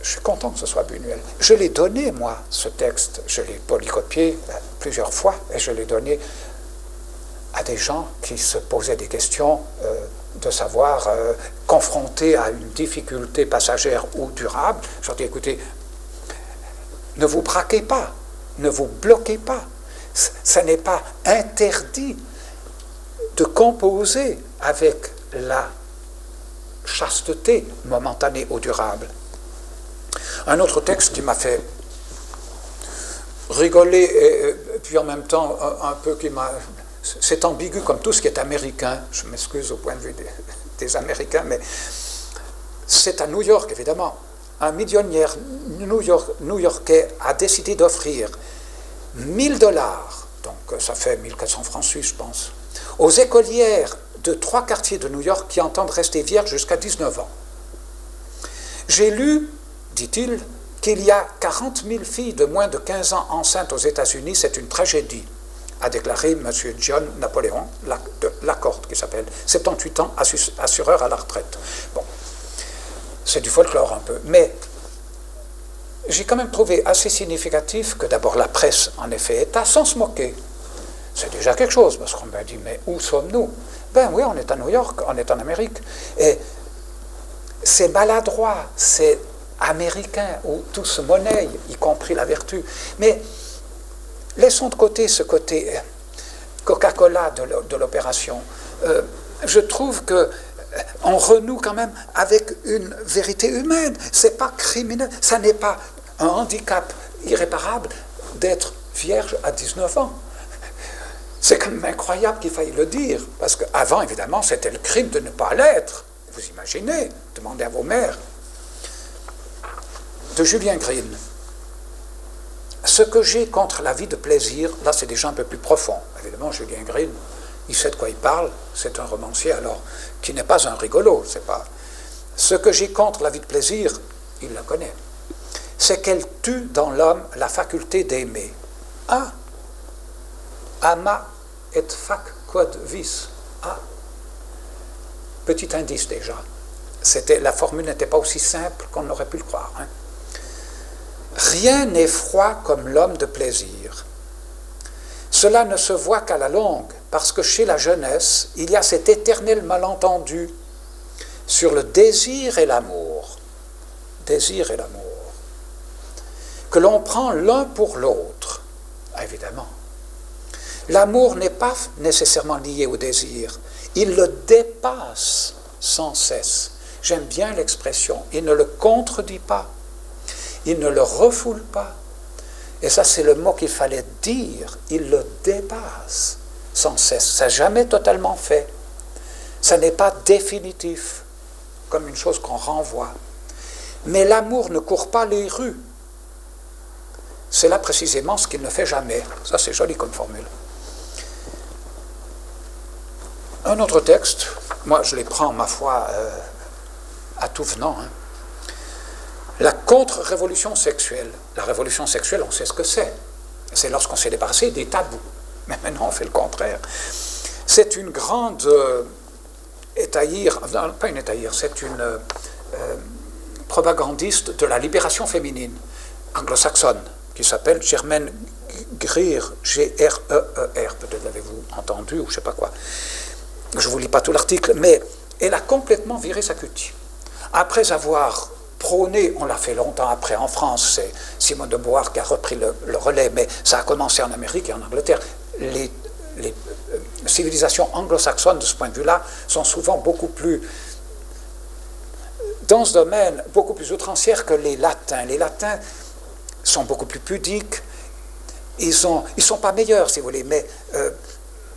Je suis content que ce soit Benuel. Je l'ai donné, moi, ce texte, je l'ai polycopié plusieurs fois, et je l'ai donné à des gens qui se posaient des questions de savoir, confrontés à une difficulté passagère ou durable. Je leur dis, écoutez, ne vous braquez pas. Ne vous bloquez pas. Ce n'est pas interdit de composer avec la chasteté momentanée ou durable. Un autre texte qui m'a fait rigoler et puis en même temps un peu qui m'a... C'est ambigu comme tout ce qui est américain. Je m'excuse au point de vue des Américains, mais c'est à New York, évidemment. Un millionnaire new-yorkais a décidé d'offrir 1 000 $, donc ça fait 1400 francs suisses, je pense, aux écolières de 3 quartiers de New York qui entendent rester vierges jusqu'à 19 ans. J'ai lu, dit-il, qu'il y a 40 000 filles de moins de 15 ans enceintes aux États-Unis, c'est une tragédie, a déclaré M. John Napoléon Lacorte, qui s'appelle, 78 ans, assureur à la retraite. Bon. C'est du folklore un peu, mais j'ai quand même trouvé assez significatif que d'abord la presse, en effet, État, sans se moquer, C'est déjà quelque chose, parce qu'on m'a dit, mais où sommes-nous? Ben oui, on est à New York, on est en Amérique. Et c'est maladroit, c'est américain, où tout se monnaie, y compris la vertu. Mais laissons de côté ce côté Coca-Cola de l'opération. Je trouve qu'on renoue quand même avec une vérité humaine. C'est pas criminel, ça n'est pas un handicap irréparable d'être vierge à 19 ans. C'est quand même incroyable qu'il faille le dire, parce qu'avant, évidemment, c'était le crime de ne pas l'être. Vous imaginez, demandez à vos mères. De Julien Green. Ce que j'ai contre la vie de plaisir, là c'est déjà un peu plus profond. Évidemment, Julien Green, il sait de quoi il parle, c'est un romancier alors, qui n'est pas un rigolo, c'est pas... Ce que j'ai contre la vie de plaisir, il la connaît, c'est qu'elle tue dans l'homme la faculté d'aimer. Ah, ama et fac quod vis. Ah, petit indice déjà. La formule n'était pas aussi simple qu'on aurait pu le croire. Hein. Rien n'est froid comme l'homme de plaisir. Cela ne se voit qu'à la longue, parce que chez la jeunesse, il y a cet éternel malentendu sur le désir et l'amour. Désir et l'amour. Que l'on prend l'un pour l'autre. Ah, évidemment. L'amour n'est pas nécessairement lié au désir. Il le dépasse sans cesse. J'aime bien l'expression. Il ne le contredit pas. Il ne le refoule pas. Et ça, c'est le mot qu'il fallait dire. Il le dépasse sans cesse. Ça n'a jamais totalement fait. Ça n'est pas définitif, comme une chose qu'on renvoie. Mais l'amour ne court pas les rues. C'est là précisément ce qu'il ne fait jamais. Ça, c'est joli comme formule. Un autre texte, moi je les prends, ma foi, à tout venant. Hein. La contre-révolution sexuelle. La révolution sexuelle, on sait ce que c'est. C'est lorsqu'on s'est débarrassé des tabous. Mais maintenant, on fait le contraire. C'est une grande étayire, non, pas une étayire, c'est une propagandiste de la libération féminine anglo-saxonne, qui s'appelle Germaine Greer, G-R-E-E-R, peut-être l'avez-vous entendu, ou je ne sais pas quoi. Je ne vous lis pas tout l'article, mais elle a complètement viré sa cutie. Après avoir prôné, on l'a fait longtemps après en France, c'est Simone de Beauvoir qui a repris le relais, mais ça a commencé en Amérique et en Angleterre. Les civilisations anglo-saxonnes, de ce point de vue-là, sont souvent beaucoup plus, dans ce domaine, beaucoup plus outrancières que les Latins. Les Latins sont beaucoup plus pudiques, ils sont pas meilleurs, si vous voulez, mais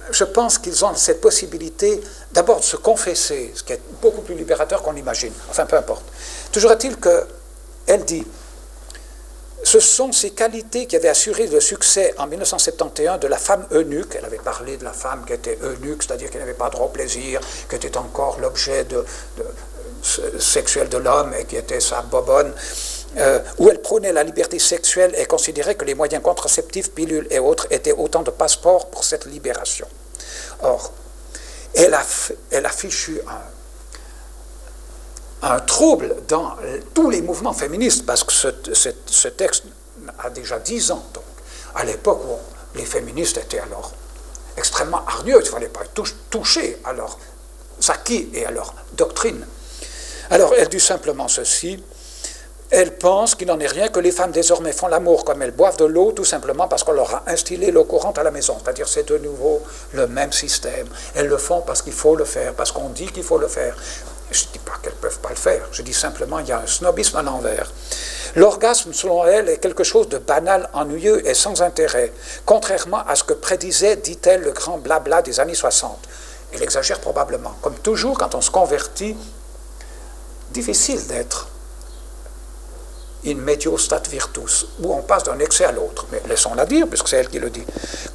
je pense qu'ils ont cette possibilité d'abord de se confesser, ce qui est beaucoup plus libérateur qu'on l'imagine. Enfin, peu importe. Toujours est-il qu'elle dit, ce sont ces qualités qui avaient assuré le succès en 1971 de la femme eunuque. Elle avait parlé de la femme qui était eunuque, c'est-à-dire qui n'avait pas droit au plaisir, qui était encore l'objet sexuel de l'homme et qui était sa bobonne. Où elle prônait la liberté sexuelle et considérait que les moyens contraceptifs, pilules et autres étaient autant de passeports pour cette libération. Or, elle a fichu un trouble dans tous les mouvements féministes, parce que ce texte a déjà 10 ans. Donc, à l'époque où les féministes étaient alors extrêmement hargneuses, il ne fallait pas toucher à leurs acquis et à leur doctrine. Alors, elle dit simplement ceci. Elle pense qu'il n'en est rien, que les femmes désormais font l'amour comme elles boivent de l'eau, tout simplement parce qu'on leur a instillé l'eau courante à la maison. C'est-à-dire c'est de nouveau le même système. Elles le font parce qu'il faut le faire, parce qu'on dit qu'il faut le faire. Je ne dis pas qu'elles ne peuvent pas le faire, je dis simplement qu'il y a un snobisme à l'envers. L'orgasme, selon elle, est quelque chose de banal, ennuyeux et sans intérêt, contrairement à ce que prédisait, dit-elle, le grand blabla des années 60. Elle exagère probablement. Comme toujours, quand on se convertit, difficile d'être in medio stat virtus, où on passe d'un excès à l'autre. Mais laissons-la dire, puisque c'est elle qui le dit.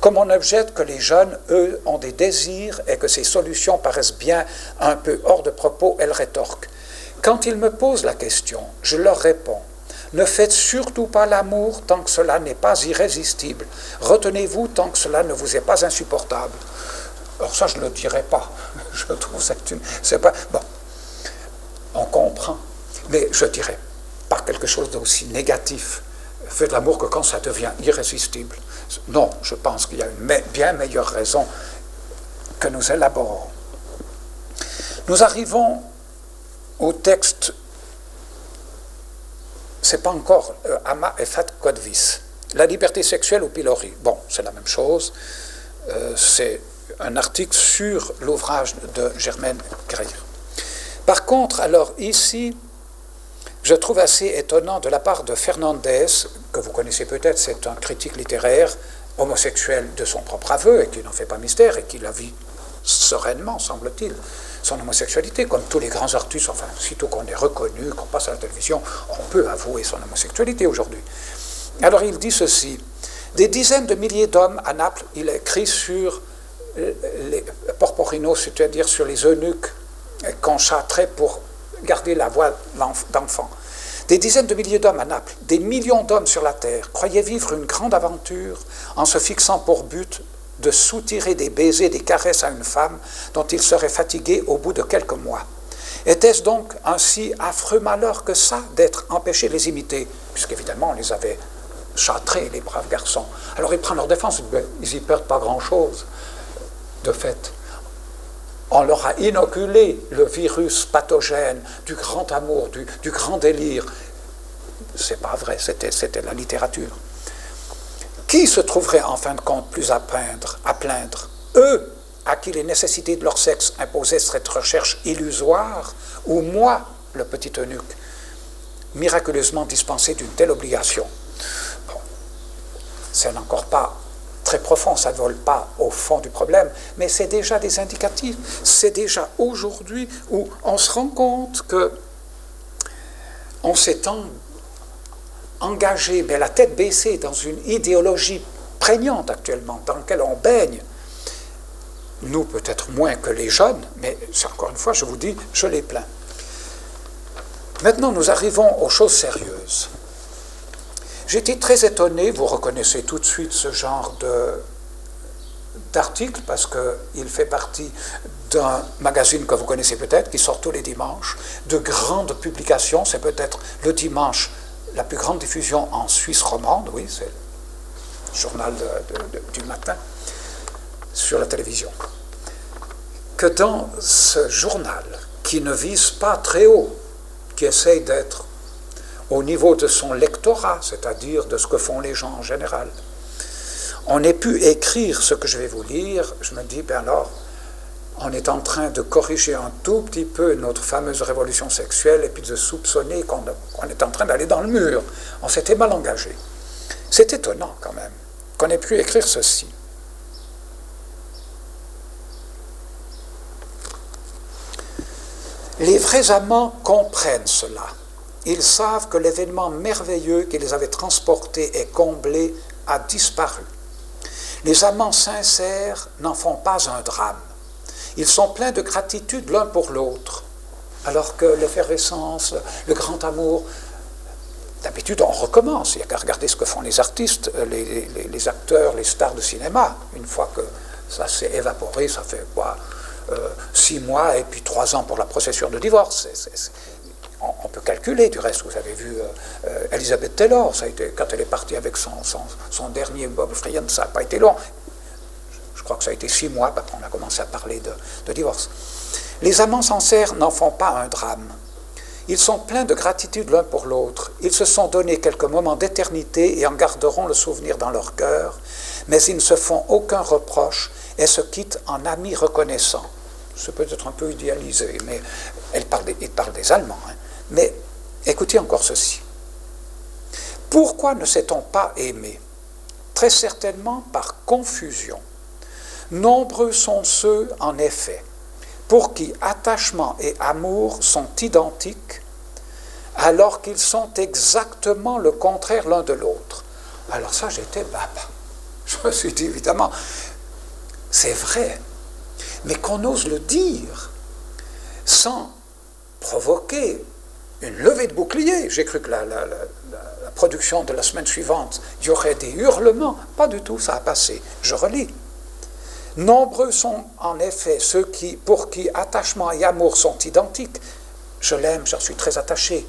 Comme on objecte que les jeunes, eux, ont des désirs et que ces solutions paraissent bien un peu hors de propos, elle rétorque. Quand ils me posent la question, je leur réponds, ne faites surtout pas l'amour tant que cela n'est pas irrésistible. Retenez-vous tant que cela ne vous est pas insupportable. Alors ça, je ne le dirais pas. Je trouve ça c'est pas... Bon, on comprend, mais je dirais pas quelque chose d'aussi négatif fait de l'amour que quand ça devient irrésistible. Non, je pense qu'il y a une bien meilleure raison que nous élaborons. Nous arrivons au texte, c'est pas encore Ama et Fat Kodvis, la liberté sexuelle au pilori. Bon, c'est la même chose, c'est un article sur l'ouvrage de Germaine Greer. Par contre, alors ici, je trouve assez étonnant de la part de Fernandez, que vous connaissez peut-être, c'est un critique littéraire homosexuel de son propre aveu et qui n'en fait pas mystère et qui la vit sereinement, semble-t-il, son homosexualité, comme tous les grands artistes, enfin, sitôt qu'on est reconnu, qu'on passe à la télévision, on peut avouer son homosexualité aujourd'hui. Alors il dit ceci, des dizaines de milliers d'hommes à Naples, il écrit sur les porporinos, c'est-à-dire sur les eunuques qu'on châtrait pour garder la voix d'enfant. Des dizaines de milliers d'hommes à Naples, des millions d'hommes sur la terre, croyaient vivre une grande aventure en se fixant pour but de soutirer des baisers, des caresses à une femme dont ils seraient fatigués au bout de quelques mois. Était-ce donc un si affreux malheur que ça d'être empêchés de les imiter, puisqu'évidemment on les avait châtrés, les braves garçons. Alors ils prennent leur défense, ils n'y perdent pas grand-chose, de fait. On leur a inoculé le virus pathogène du grand amour, du grand délire. C'est pas vrai, c'était la littérature. Qui se trouverait en fin de compte plus à plaindre? Eux, à qui les nécessités de leur sexe imposaient cette recherche illusoire, ou moi, le petit eunuque, miraculeusement dispensé d'une telle obligation? Bon, c'est encore pas très profond, ça ne vole pas au fond du problème, mais c'est déjà des indicatifs. C'est déjà aujourd'hui où on se rend compte que on s'étend engagé, mais la tête baissée dans une idéologie prégnante actuellement, dans laquelle on baigne. Nous, peut-être moins que les jeunes, mais encore une fois, je vous dis, je les plains. Maintenant, nous arrivons aux choses sérieuses. J'étais très étonné, vous reconnaissez tout de suite ce genre d'article, parce qu'il fait partie d'un magazine que vous connaissez peut-être, qui sort tous les dimanches, de grandes publications, c'est peut-être le dimanche la plus grande diffusion en Suisse romande, oui, c'est le journal du matin, sur la télévision. Que dans ce journal, qui ne vise pas très haut, qui essaye d'être au niveau de son lectorat, c'est-à-dire de ce que font les gens en général, on ait pu écrire ce que je vais vous lire, je me dis, ben alors, on est en train de corriger un tout petit peu notre fameuse révolution sexuelle et puis de soupçonner qu'on est en train d'aller dans le mur. On s'était mal engagé. C'est étonnant quand même qu'on ait pu écrire ceci. Les vrais amants comprennent cela. Ils savent que l'événement merveilleux qui les avait transportés et comblés a disparu. Les amants sincères n'en font pas un drame. Ils sont pleins de gratitude l'un pour l'autre, alors que l'effervescence, le grand amour, d'habitude on recommence. Il n'y a qu'à regarder ce que font les artistes, les acteurs, les stars de cinéma. Une fois que ça s'est évaporé, ça fait quoi 6 mois et puis 3 ans pour la procédure de divorce. On peut calculer, du reste, vous avez vu Elizabeth Taylor, ça a été, quand elle est partie avec son dernier Bob Friend, ça n'a pas été long. Je crois que ça a été 6 mois, après on a commencé à parler de divorce. Les amants sincères n'en font pas un drame. Ils sont pleins de gratitude l'un pour l'autre. Ils se sont donné quelques moments d'éternité et en garderont le souvenir dans leur cœur, mais ils ne se font aucun reproche et se quittent en amis reconnaissants. C'est peut-être un peu idéalisé, mais il parle des Allemands. Hein. Mais écoutez encore ceci. Pourquoi ne s'est-on pas aimé? Très certainement par confusion. Nombreux sont ceux, en effet, pour qui attachement et amour sont identiques, alors qu'ils sont exactement le contraire l'un de l'autre. Alors ça, j'étais baba. Je me suis dit, évidemment, c'est vrai, mais qu'on ose le dire sans provoquer une levée de bouclier. J'ai cru que la production de la semaine suivante, il y aurait des hurlements. Pas du tout, ça a passé. Je relis. Nombreux sont en effet ceux pour qui attachement et amour sont identiques. Je l'aime, j'en suis très attaché.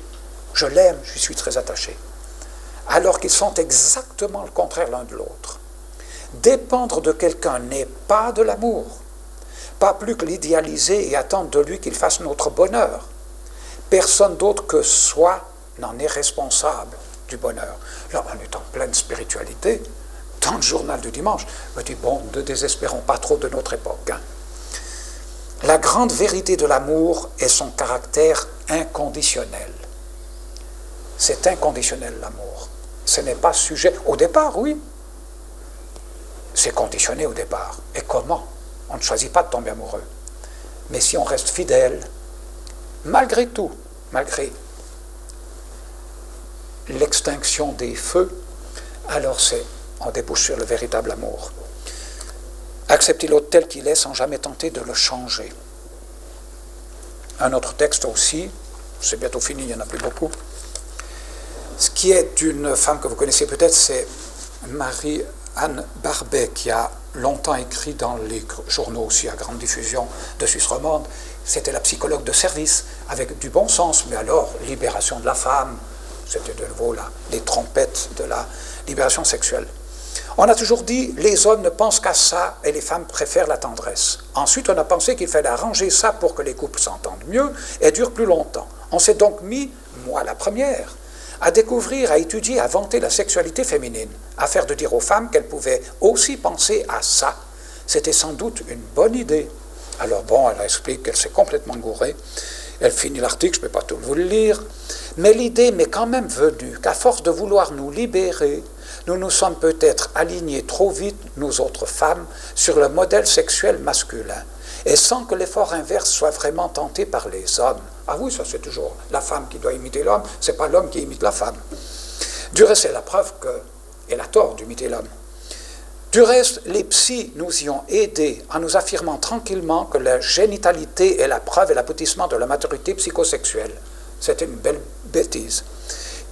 Je l'aime, je suis très attaché. alors qu'ils sont exactement le contraire l'un de l'autre. Dépendre de quelqu'un n'est pas de l'amour, pas plus que l'idéaliser et attendre de lui qu'il fasse notre bonheur. Personne d'autre que soi n'en est responsable du bonheur. Là, on est en pleine spiritualité. Dans le journal du dimanche, je me dis, bon, ne désespérons pas trop de notre époque. Hein. La grande vérité de l'amour est son caractère inconditionnel. C'est inconditionnel, l'amour. Ce n'est pas sujet... Au départ, oui. C'est conditionné au départ. Et comment? On ne choisit pas de tomber amoureux. Mais si on reste fidèle, malgré tout, malgré l'extinction des feux, alors on débouche sur le véritable amour. Accepter l'autre tel qu'il est sans jamais tenter de le changer. Un autre texte aussi, c'est bientôt fini, il n'y en a plus beaucoup. Ce qui est d'une femme que vous connaissez peut-être, c'est Marie-Anne Barbet, qui a longtemps écrit dans les journaux aussi à grande diffusion de Suisse romande. C'était la psychologue de service, avec du bon sens, mais alors, libération de la femme, c'était de nouveau là, les trompettes de la libération sexuelle. On a toujours dit, les hommes ne pensent qu'à ça et les femmes préfèrent la tendresse. Ensuite, on a pensé qu'il fallait arranger ça pour que les couples s'entendent mieux et durent plus longtemps. On s'est donc mis, moi la première, à découvrir, à étudier, à vanter la sexualité féminine, à faire de dire aux femmes qu'elles pouvaient aussi penser à ça. C'était sans doute une bonne idée. Alors bon, elle explique qu'elle s'est complètement gourée. Elle finit l'article, je ne peux pas tout vous le lire. Mais l'idée m'est quand même venue qu'à force de vouloir nous libérer, nous nous sommes peut-être alignés trop vite, nous autres femmes, sur le modèle sexuel masculin, et sans que l'effort inverse soit vraiment tenté par les hommes. Ah oui, ça c'est toujours la femme qui doit imiter l'homme, c'est pas l'homme qui imite la femme. Du reste, c'est la preuve qu'elle a tort d'imiter l'homme. Du reste, les psys nous y ont aidés en nous affirmant tranquillement que la génitalité est la preuve et l'aboutissement de la maturité psychosexuelle. C'était une belle bêtise.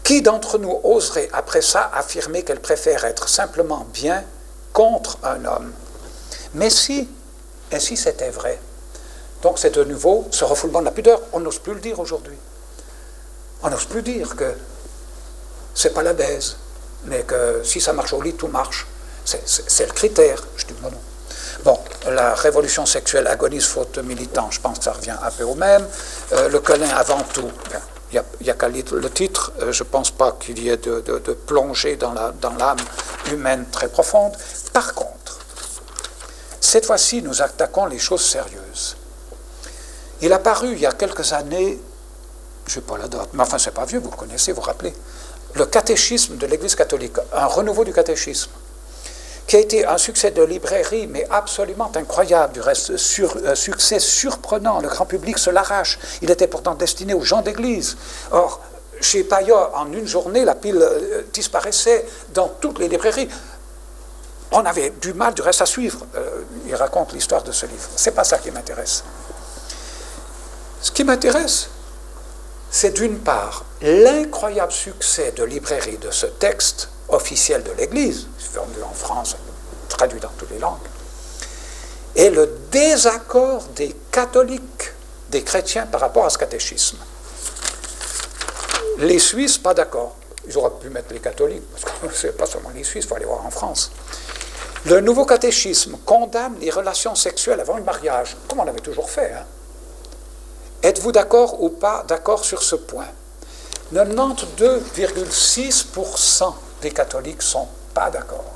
Qui d'entre nous oserait, après ça, affirmer qu'elle préfère être simplement bien contre un homme? Mais si, et si c'était vrai? Donc c'est de nouveau ce refoulement de la pudeur. On n'ose plus le dire aujourd'hui. On n'ose plus dire que c'est pas la baise, mais que si ça marche au lit, tout marche. C'est le critère. Je dis non, non. Bon, la révolution sexuelle agonise faute de militants, je pense que ça revient un peu au même. Le câlin avant tout, il n'y a qu'à lire le titre, je ne pense pas qu'il y ait de plongée dans l'âme humaine très profonde. Par contre, cette fois-ci, nous attaquons les choses sérieuses. Il a paru il y a quelques années, je n'ai pas la date, mais enfin c'est pas vieux, vous le connaissez, vous vous rappelez, le catéchisme de l'Église catholique, un renouveau du catéchisme, qui a été un succès de librairie, mais absolument incroyable, du reste, succès surprenant, le grand public se l'arrache. Il était pourtant destiné aux gens d'église. Or, chez Payot, en une journée, la pile disparaissait dans toutes les librairies. On avait du mal, du reste, à suivre. Il raconte l'histoire de ce livre. C'est pas ça qui m'intéresse. Ce qui m'intéresse, c'est d'une part l'incroyable succès de librairie de ce texte officiel de l'Église, vendu en France, traduit dans toutes les langues, et le désaccord des catholiques, des chrétiens par rapport à ce catéchisme. Les Suisses, pas d'accord. Ils auraient pu mettre les catholiques, parce que ce n'est pas seulement les Suisses, il faut aller voir en France. Le nouveau catéchisme condamne les relations sexuelles avant le mariage, comme on avait toujours fait. Hein. Êtes-vous d'accord ou pas d'accord sur ce point? 92,6% des catholiques ne sont pas d'accord.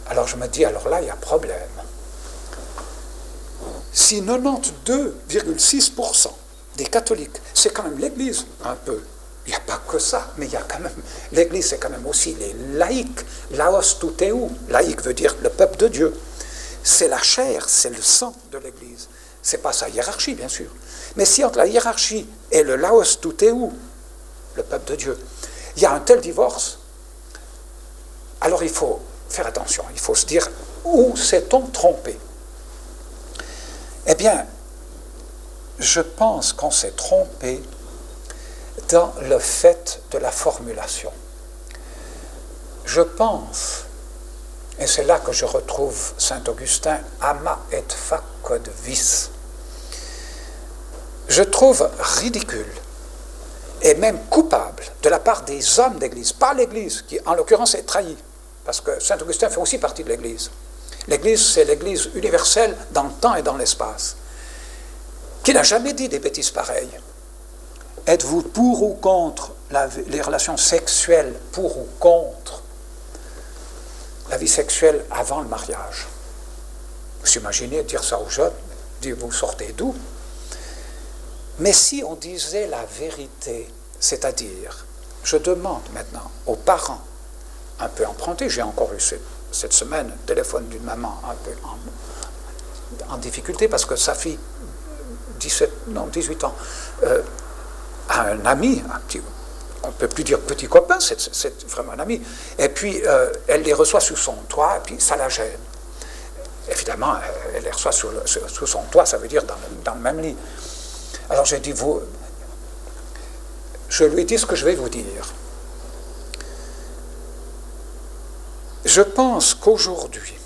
Alors je me dis, alors là, il y a problème. Si 92,6% des catholiques, c'est quand même l'Église, un peu, il n'y a pas que ça, mais il y a quand même, l'Église, c'est quand même aussi les laïcs, laos tuteu, laïc veut dire le peuple de Dieu. C'est la chair, c'est le sang de l'Église. Ce n'est pas sa hiérarchie, bien sûr. Mais si entre la hiérarchie et le laos tuteu, le peuple de Dieu, il y a un tel divorce, alors il faut faire attention, il faut se dire, où s'est-on trompé? Eh bien, je pense qu'on s'est trompé dans le fait de la formulation. Je pense, et c'est là que je retrouve saint Augustin, ama et facod vis. Je trouve ridicule et même coupable de la part des hommes d'Église, pas l'Église, qui en l'occurrence est trahie, parce que saint Augustin fait aussi partie de l'Église. L'Église, c'est l'Église universelle dans le temps et dans l'espace, qui n'a jamais dit des bêtises pareilles. Êtes-vous pour ou contre les relations sexuelles, pour ou contre la vie sexuelle avant le mariage? Vous imaginez dire ça aux jeunes, dire vous sortez d'où? Mais si on disait la vérité, c'est-à-dire, je demande maintenant aux parents, un peu empruntés, j'ai encore eu cette semaine un téléphone d'une maman un peu en difficulté parce que sa fille, 18 ans, a un ami, on ne peut plus dire petit copain, c'est vraiment un ami, et puis elle les reçoit sous son toit, et puis ça la gêne. Évidemment, elle les reçoit sous son toit, ça veut dire dans le même lit. Alors j'ai dit, je lui dis ce que je vais vous dire. Je pense qu'aujourd'hui,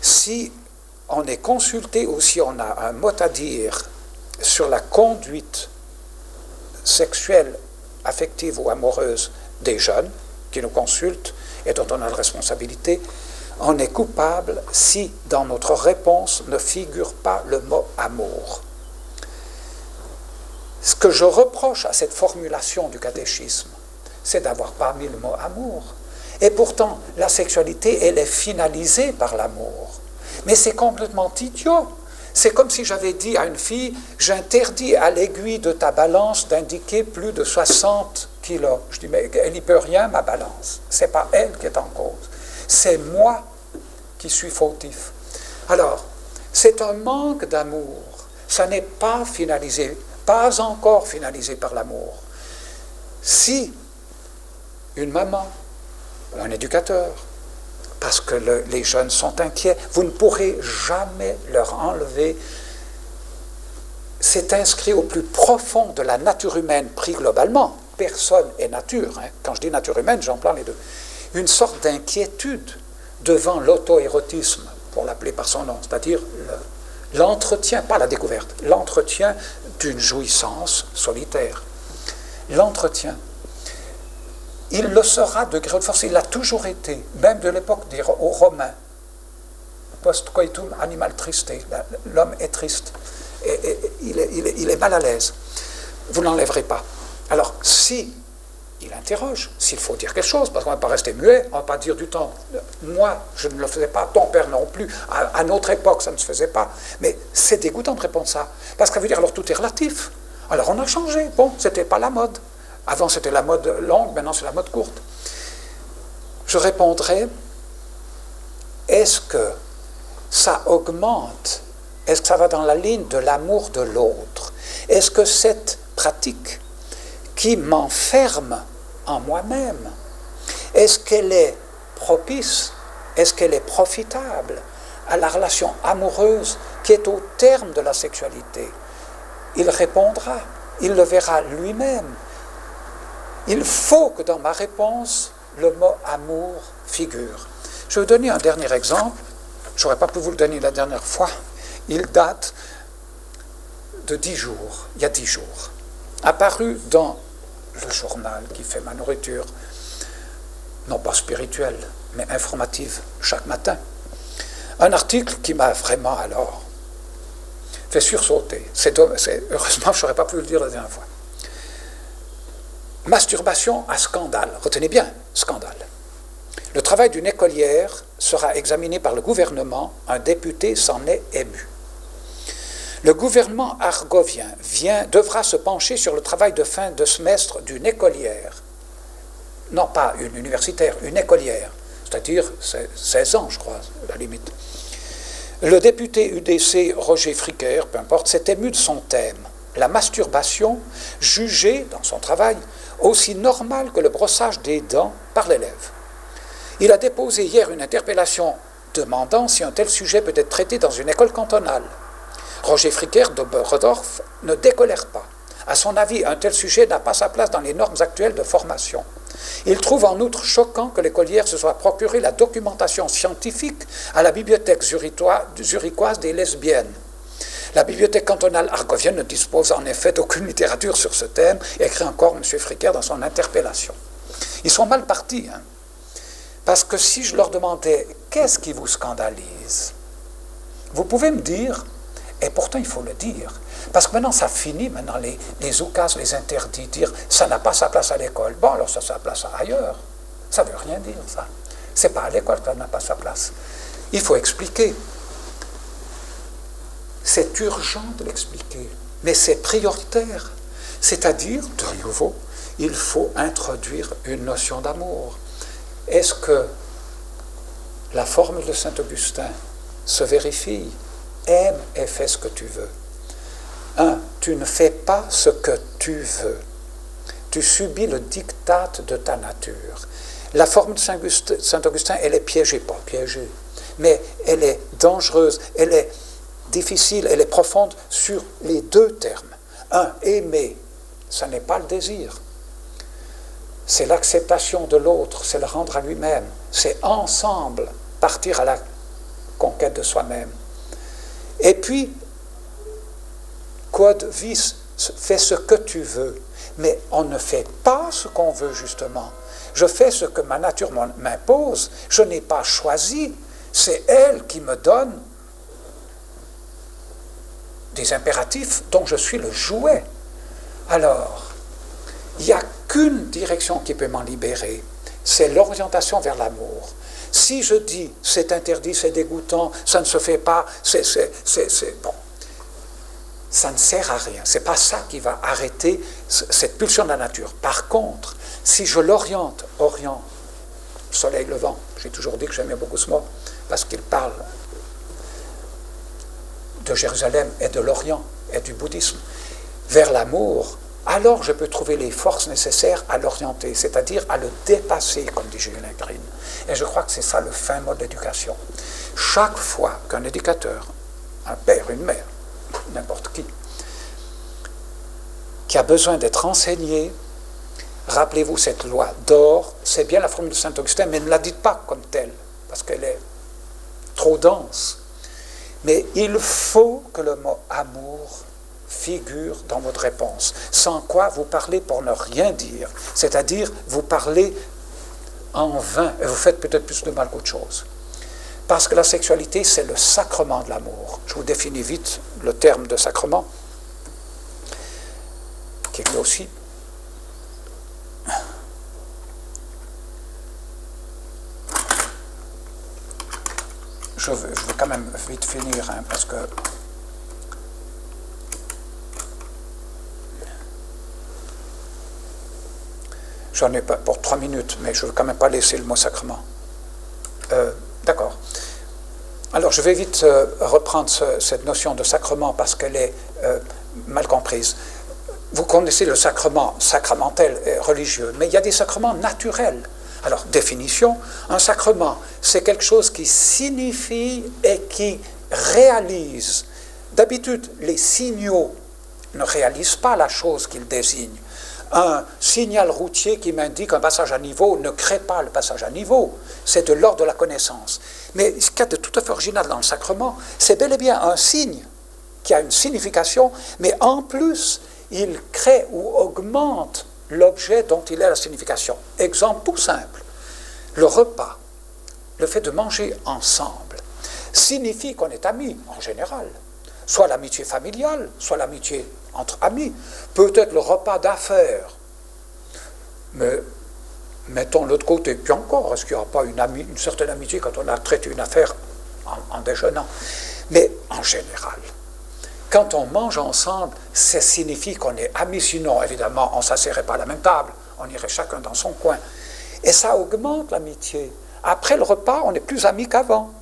si on est consulté ou si on a un mot à dire sur la conduite sexuelle, affective ou amoureuse des jeunes qui nous consultent et dont on a la responsabilité, on est coupable si dans notre réponse ne figure pas le mot amour. Ce que je reproche à cette formulation du catéchisme, c'est d'avoir pas mis le mot amour. Et pourtant, la sexualité, elle est finalisée par l'amour. Mais c'est complètement idiot. C'est comme si j'avais dit à une fille, j'interdis à l'aiguille de ta balance d'indiquer plus de 60 kilos. Je dis, mais elle n'y peut rien, ma balance. C'est pas elle qui est en cause. C'est moi qui suis fautif. Alors, c'est un manque d'amour. Ça n'est pas finalisé, pas encore finalisé par l'amour. Si une maman, un éducateur, parce que les jeunes sont inquiets, vous ne pourrez jamais leur enlever. C'est inscrit au plus profond de la nature humaine, pris globalement, personne est nature. Quand je dis nature humaine, j'emploie les deux. Une sorte d'inquiétude devant l'auto-érotisme, pour l'appeler par son nom, c'est-à-dire l'entretien, pas la découverte, l'entretien d'une jouissance solitaire. L'entretien. Il le sera de gré de force, il l'a toujours été, même de l'époque des Romains. Post coitum animal triste, l'homme est triste, et il est mal à l'aise. Vous ne l'enlèverez pas. Alors, si il interroge, s'il faut dire quelque chose, parce qu'on ne va pas rester muet, on ne va pas dire du temps. Moi, je ne le faisais pas, ton père non plus, à notre époque, ça ne se faisait pas. Mais c'est dégoûtant de répondre ça, parce que ça veut dire alors tout est relatif. Alors on a changé, bon, ce n'était pas la mode. Avant, c'était la mode longue, maintenant, c'est la mode courte. Je répondrai, est-ce que ça augmente? Est-ce que ça va dans la ligne de l'amour de l'autre? Est-ce que cette pratique qui m'enferme en moi-même, est-ce qu'elle est propice? Est-ce qu'elle est profitable à la relation amoureuse qui est au terme de la sexualité? Il répondra, il le verra lui-même. Il faut que dans ma réponse, le mot amour figure. Je vais vous donner un dernier exemple. Je n'aurais pas pu vous le donner la dernière fois. Il date de 10 jours, il y a 10 jours. Apparu dans le journal qui fait ma nourriture, non pas spirituelle, mais informative, chaque matin. Un article qui m'a vraiment alors fait sursauter. Heureusement, je n'aurais pas pu le dire la dernière fois. Masturbation à scandale. Retenez bien, scandale. Le travail d'une écolière sera examiné par le gouvernement. Un député s'en est ému. Le gouvernement argovien devra se pencher sur le travail de fin de semestre d'une écolière. Non pas une universitaire, une écolière. C'est-à-dire 16 ans, je crois, à la limite. Le député UDC Roger Fricker, peu importe, s'est ému de son thème. La masturbation, jugée dans son travail, aussi normale que le brossage des dents par l'élève. Il a déposé hier une interpellation demandant si un tel sujet peut être traité dans une école cantonale. Roger Fricker d'Oberdorf ne décolère pas. À son avis, un tel sujet n'a pas sa place dans les normes actuelles de formation. Il trouve en outre choquant que l'écolière se soit procuré la documentation scientifique à la bibliothèque zurichoise des lesbiennes. La bibliothèque cantonale argovienne ne dispose en effet d'aucune littérature sur ce thème, écrit encore M. Fricker dans son interpellation. Ils sont mal partis, hein, parce que si je leur demandais « Qu'est-ce qui vous scandalise ?» Vous pouvez me dire, et pourtant il faut le dire, parce que maintenant ça finit, maintenant les oukas, les interdits, dire « ça n'a pas sa place à l'école ». Bon, alors ça a sa place ailleurs. Ça ne veut rien dire, ça. C'est pas à l'école que ça n'a pas sa place. Il faut expliquer. C'est urgent de l'expliquer, mais c'est prioritaire. C'est-à-dire, de nouveau, il faut introduire une notion d'amour. Est-ce que la formule de Saint-Augustin se vérifie? Aime et fais ce que tu veux. 1. Tu ne fais pas ce que tu veux. Tu subis le diktat de ta nature. La formule de Saint-Augustin, elle est piégée, pas piégée, mais elle est dangereuse, elle est difficile, elle est profonde sur les deux termes. 1. Aimer, ça n'est pas le désir. C'est l'acceptation de l'autre, c'est le rendre à lui-même. C'est ensemble partir à la conquête de soi-même. Et puis, quod vis, fais ce que tu veux, mais on ne fait pas ce qu'on veut justement. Je fais ce que ma nature m'impose, je n'ai pas choisi, c'est elle qui me donne des impératifs dont je suis le jouet. Alors, il n'y a qu'une direction qui peut m'en libérer, c'est l'orientation vers l'amour. Si je dis c'est interdit, c'est dégoûtant, ça ne se fait pas, bon, ça ne sert à rien. C'est pas ça qui va arrêter cette pulsion de la nature. Par contre, si je l'oriente, soleil levant, j'ai toujours dit que j'aimais beaucoup ce mot, parce qu'il parle de Jérusalem et de l'Orient et du bouddhisme, vers l'amour, alors je peux trouver les forces nécessaires à l'orienter, c'est-à-dire à le dépasser, comme dit Julien Green. Et je crois que c'est ça le fin mot de l'éducation. Chaque fois qu'un éducateur, un père, une mère, n'importe qui a besoin d'être enseigné, rappelez-vous cette loi d'or, c'est bien la formule de Saint-Augustin, mais ne la dites pas comme telle, parce qu'elle est trop dense. Mais il faut que le mot amour figure dans votre réponse, sans quoi vous parlez pour ne rien dire, c'est-à-dire vous parlez en vain, et vous faites peut-être plus de mal qu'autre chose. Parce que la sexualité, c'est le sacrement de l'amour. Je vous définis vite le terme de sacrement, qui est lui aussi je veux quand même vite finir, hein, parce que j'en ai pas pour 3 minutes, mais je ne veux quand même pas laisser le mot sacrement. D'accord. Alors, je vais vite reprendre cette notion de sacrement parce qu'elle est mal comprise. Vous connaissez le sacrement sacramentel et religieux, mais il y a des sacrements naturels. Alors, définition, un sacrement, c'est quelque chose qui signifie et qui réalise. D'habitude, les signaux ne réalisent pas la chose qu'ils désignent. Un signal routier qui m'indique un passage à niveau ne crée pas le passage à niveau. C'est de l'ordre de la connaissance. Mais ce qu'il y a de tout à fait original dans le sacrement, c'est bel et bien un signe qui a une signification, mais en plus, il crée ou augmente l'objet dont il est la signification. Exemple tout simple. Le repas, le fait de manger ensemble, signifie qu'on est amis en général. Soit l'amitié familiale, soit l'amitié entre amis. Peut-être le repas d'affaires. Mais mettons l'autre côté. Puis encore, est-ce qu'il n'y aura pas une certaine amitié quand on a traité une affaire en déjeunant? Mais en général, quand on mange ensemble, ça signifie qu'on est amis. Sinon, évidemment, on ne s'assierait pas à la même table. On irait chacun dans son coin. Et ça augmente l'amitié. Après le repas, on est plus amis qu'avant.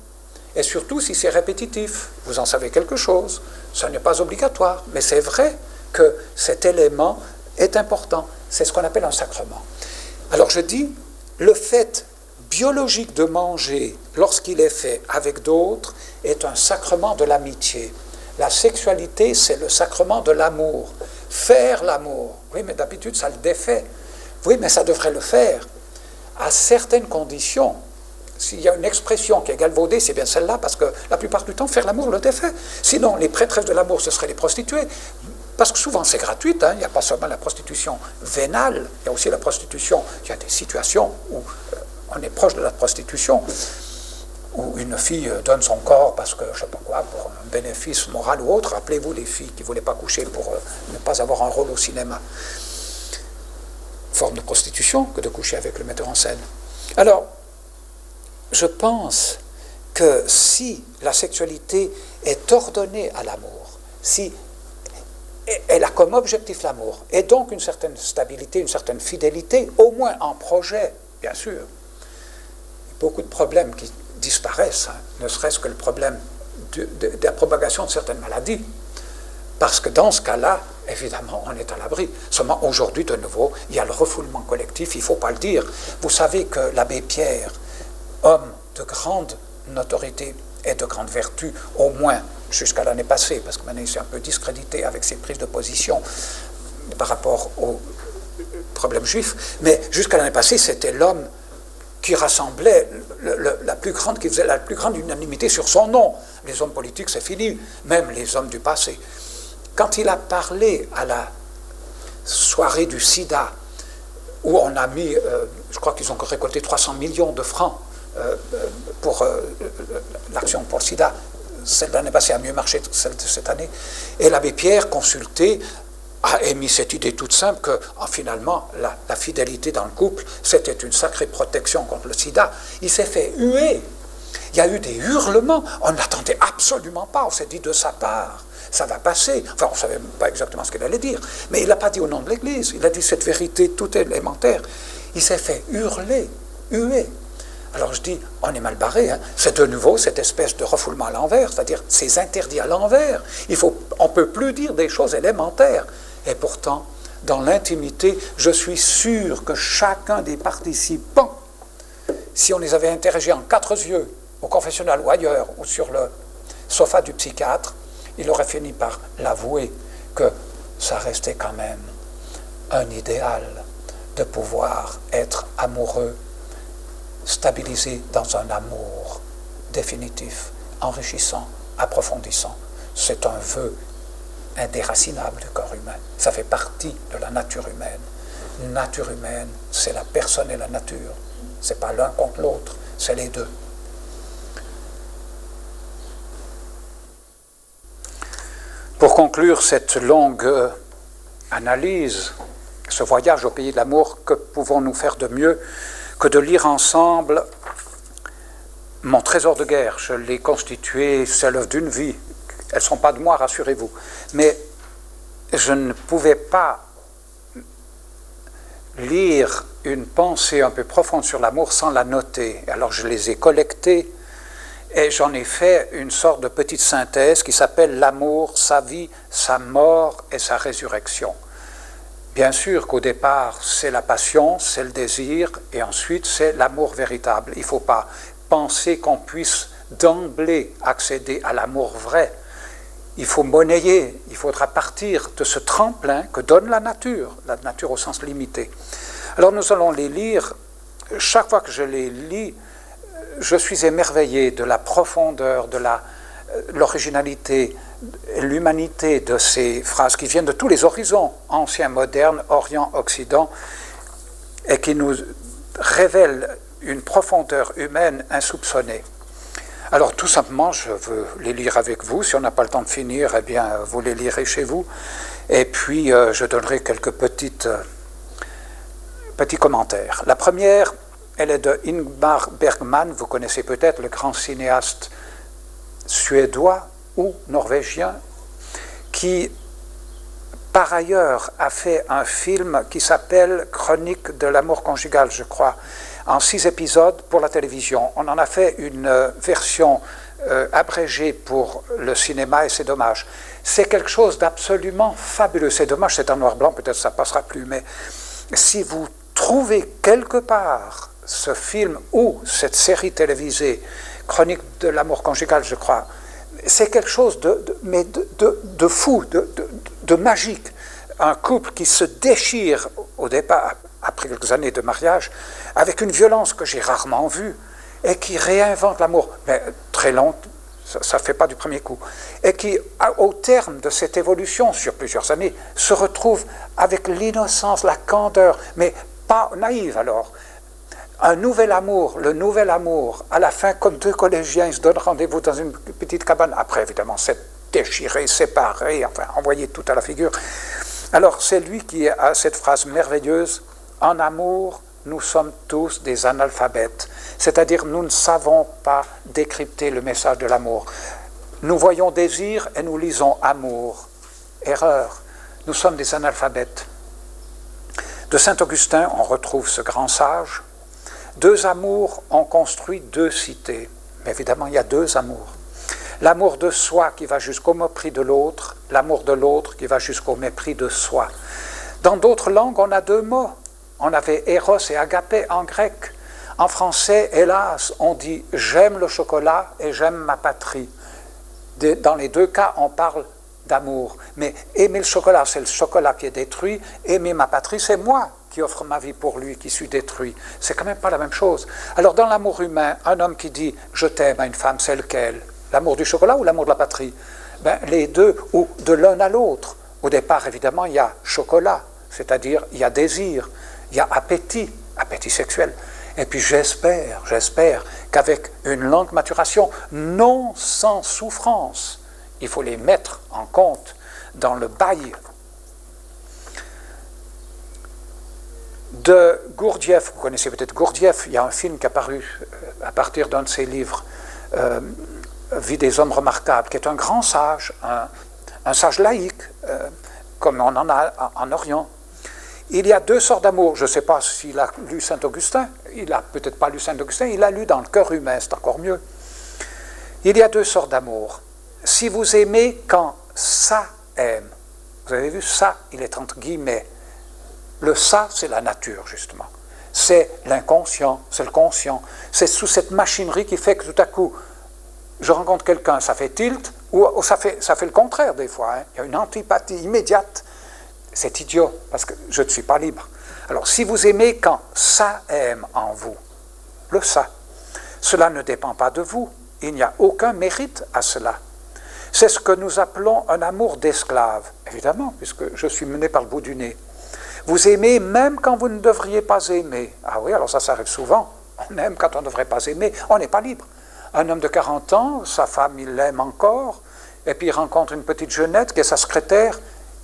Et surtout si c'est répétitif. Vous en savez quelque chose. Ça n'est pas obligatoire. Mais c'est vrai que cet élément est important. C'est ce qu'on appelle un sacrement. Alors je dis, le fait biologique de manger, lorsqu'il est fait avec d'autres, est un sacrement de l'amitié. La sexualité, c'est le sacrement de l'amour. Faire l'amour. Oui, mais d'habitude, ça le défait. Oui, mais ça devrait le faire. À certaines conditions, s'il y a une expression qui est galvaudée, c'est bien celle-là, parce que la plupart du temps, faire l'amour le défait. Sinon, les prêtresses de l'amour, ce seraient les prostituées. Parce que souvent, c'est gratuit. Il n'y a pas seulement la prostitution vénale, il y a aussi la prostitution. Il y a des situations où on est proche de la prostitution, où une fille donne son corps parce que, je ne sais pas quoi, pour un bénéfice moral ou autre. Rappelez-vous les filles qui ne voulaient pas coucher pour ne pas avoir un rôle au cinéma. Forme de prostitution que de coucher avec le metteur en scène. Alors, je pense que si la sexualité est ordonnée à l'amour, si elle a comme objectif l'amour, et donc une certaine stabilité, une certaine fidélité, au moins en projet, bien sûr, beaucoup de problèmes qui disparaissent, hein, ne serait-ce que le problème de la propagation de certaines maladies. Parce que dans ce cas-là, évidemment, on est à l'abri. Seulement aujourd'hui, de nouveau, il y a le refoulement collectif, il ne faut pas le dire. Vous savez que l'abbé Pierre, homme de grande notoriété et de grande vertu, au moins jusqu'à l'année passée, parce que maintenant il s'est un peu discrédité avec ses prises de position par rapport aux problèmes juifs, mais jusqu'à l'année passée, c'était l'homme qui rassemblait qui faisait la plus grande unanimité sur son nom. Les hommes politiques, c'est fini, même les hommes du passé. Quand il a parlé à la soirée du sida, où on a mis, je crois qu'ils ont récolté 300 millions de francs pour l'action pour le sida, celle de l'année passée a mieux marché que celle de cette année, et l'abbé Pierre, consulté, a émis cette idée toute simple que finalement la fidélité dans le couple, c'était une sacrée protection contre le sida. Il s'est fait huer. Il y a eu des hurlements. On n'attendait absolument pas. On s'est dit de sa part, ça va passer. Enfin, on ne savait pas exactement ce qu'il allait dire. Mais il n'a pas dit au nom de l'Église. Il a dit cette vérité tout élémentaire. Il s'est fait hurler, huer. Alors je dis, on est mal barré. Hein. C'est de nouveau cette espèce de refoulement à l'envers, c'est-à-dire ces interdits à l'envers. On ne peut plus dire des choses élémentaires. Et pourtant, dans l'intimité, je suis sûr que chacun des participants, si on les avait interrogés en 4 yeux, au confessionnal ou ailleurs, ou sur le sofa du psychiatre, il aurait fini par l'avouer que ça restait quand même un idéal de pouvoir être amoureux, stabilisé dans un amour définitif, enrichissant, approfondissant. C'est un vœu indéracinable du corps humain. Ça fait partie de la nature humaine. Nature humaine, c'est la personne et la nature. C'est pas l'un contre l'autre, c'est les deux. Pour conclure cette longue analyse, ce voyage au pays de l'amour, que pouvons-nous faire de mieux que de lire ensemble mon trésor de guerre? Je l'ai constitué, c'est l'œuvre d'une vie. Elles ne sont pas de moi, rassurez-vous. Mais je ne pouvais pas lire une pensée un peu profonde sur l'amour sans la noter. Alors je les ai collectées et j'en ai fait une sorte de petite synthèse qui s'appelle « L'amour, sa vie, sa mort et sa résurrection ». Bien sûr qu'au départ, c'est la passion, c'est le désir, et ensuite c'est l'amour véritable. Il ne faut pas penser qu'on puisse d'emblée accéder à l'amour vrai. Il faut monnayer, il faudra partir de ce tremplin que donne la nature au sens limité. Alors nous allons les lire. Chaque fois que je les lis, je suis émerveillé de la profondeur, de l'originalité, l'humanité de ces phrases qui viennent de tous les horizons, anciens, modernes, Orient, Occident, et qui nous révèlent une profondeur humaine insoupçonnée. Alors tout simplement, je veux les lire avec vous. Si on n'a pas le temps de finir, eh bien, vous les lirez chez vous. Et puis, je donnerai quelques petits commentaires. La première, elle est de Ingmar Bergman. Vous connaissez peut-être le grand cinéaste suédois ou norvégien, qui, par ailleurs, a fait un film qui s'appelle « Chronique de l'amour conjugal », je crois, en 6 épisodes pour la télévision. On en a fait une version abrégée pour le cinéma et c'est dommage. C'est quelque chose d'absolument fabuleux. C'est dommage, c'est en noir-blanc, peut-être ça ne passera plus, mais si vous trouvez quelque part ce film ou cette série télévisée, Chronique de l'amour conjugal, je crois, c'est quelque chose de fou, de magique. Un couple qui se déchire au départ, après quelques années de mariage, avec une violence que j'ai rarement vue, et qui réinvente l'amour, mais très long, ça ne fait pas du premier coup, et qui, au terme de cette évolution sur plusieurs années, se retrouve avec l'innocence, la candeur, mais pas naïve alors. Un nouvel amour, le nouvel amour, à la fin, comme deux collégiens, ils se donnent rendez-vous dans une petite cabane. Après, évidemment, c'est déchiré, séparé, enfin, envoyé tout à la figure. Alors, c'est lui qui a cette phrase merveilleuse, « En amour, nous sommes tous des analphabètes. » C'est-à-dire, nous ne savons pas décrypter le message de l'amour. Nous voyons désir et nous lisons amour. Erreur. Nous sommes des analphabètes. De Saint-Augustin, on retrouve ce grand sage. Deux amours ont construit deux cités. Mais évidemment, il y a deux amours. L'amour de soi qui va jusqu'au mépris de l'autre, l'amour de l'autre qui va jusqu'au mépris de soi. Dans d'autres langues, on a deux mots. On avait Eros et Agapé en grec. En français, hélas, on dit « j'aime le chocolat et j'aime ma patrie ». Dans les deux cas, on parle d'amour. Mais aimer le chocolat, c'est le chocolat qui est détruit. Aimer ma patrie, c'est moi qui offre ma vie pour lui, qui suis détruit. C'est quand même pas la même chose. Alors dans l'amour humain, un homme qui dit « je t'aime » à une femme, c'est lequel? L'amour du chocolat ou l'amour de la patrie? Ben, les deux, ou de l'un à l'autre. Au départ, évidemment, il y a chocolat, c'est-à-dire il y a désir, il y a appétit, appétit sexuel. Et puis j'espère qu'avec une longue maturation, non sans souffrance, il faut les mettre en compte dans le bail. De Gurdjieff, vous connaissez peut-être Gurdjieff, il y a un film qui est apparu à partir d'un de ses livres, Vie des hommes remarquables, qui est un grand sage, un sage laïque, comme on en a en Orient. Il y a deux sortes d'amour. Je ne sais pas s'il a lu Saint-Augustin, il n'a peut-être pas lu Saint-Augustin, il l'a lu dans le cœur humain, c'est encore mieux. Il y a deux sortes d'amour. Si vous aimez quand ça aime, vous avez vu, ça, il est entre guillemets. Le ça, c'est la nature, justement. C'est l'inconscient, c'est le conscient. C'est sous cette machinerie qui fait que tout à coup, je rencontre quelqu'un, ça fait tilt, ou ça fait le contraire des fois. Hein. Il y a une antipathie immédiate. C'est idiot, parce que je ne suis pas libre. Alors, si vous aimez quand ça aime en vous, le ça, cela ne dépend pas de vous. Il n'y a aucun mérite à cela. C'est ce que nous appelons un amour d'esclave, évidemment, puisque je suis mené par le bout du nez. Vous aimez même quand vous ne devriez pas aimer. Ah oui, alors ça arrive souvent. On aime quand on ne devrait pas aimer. On n'est pas libre. Un homme de 40 ans, sa femme, il l'aime encore, et puis il rencontre une petite jeunette qui est sa secrétaire.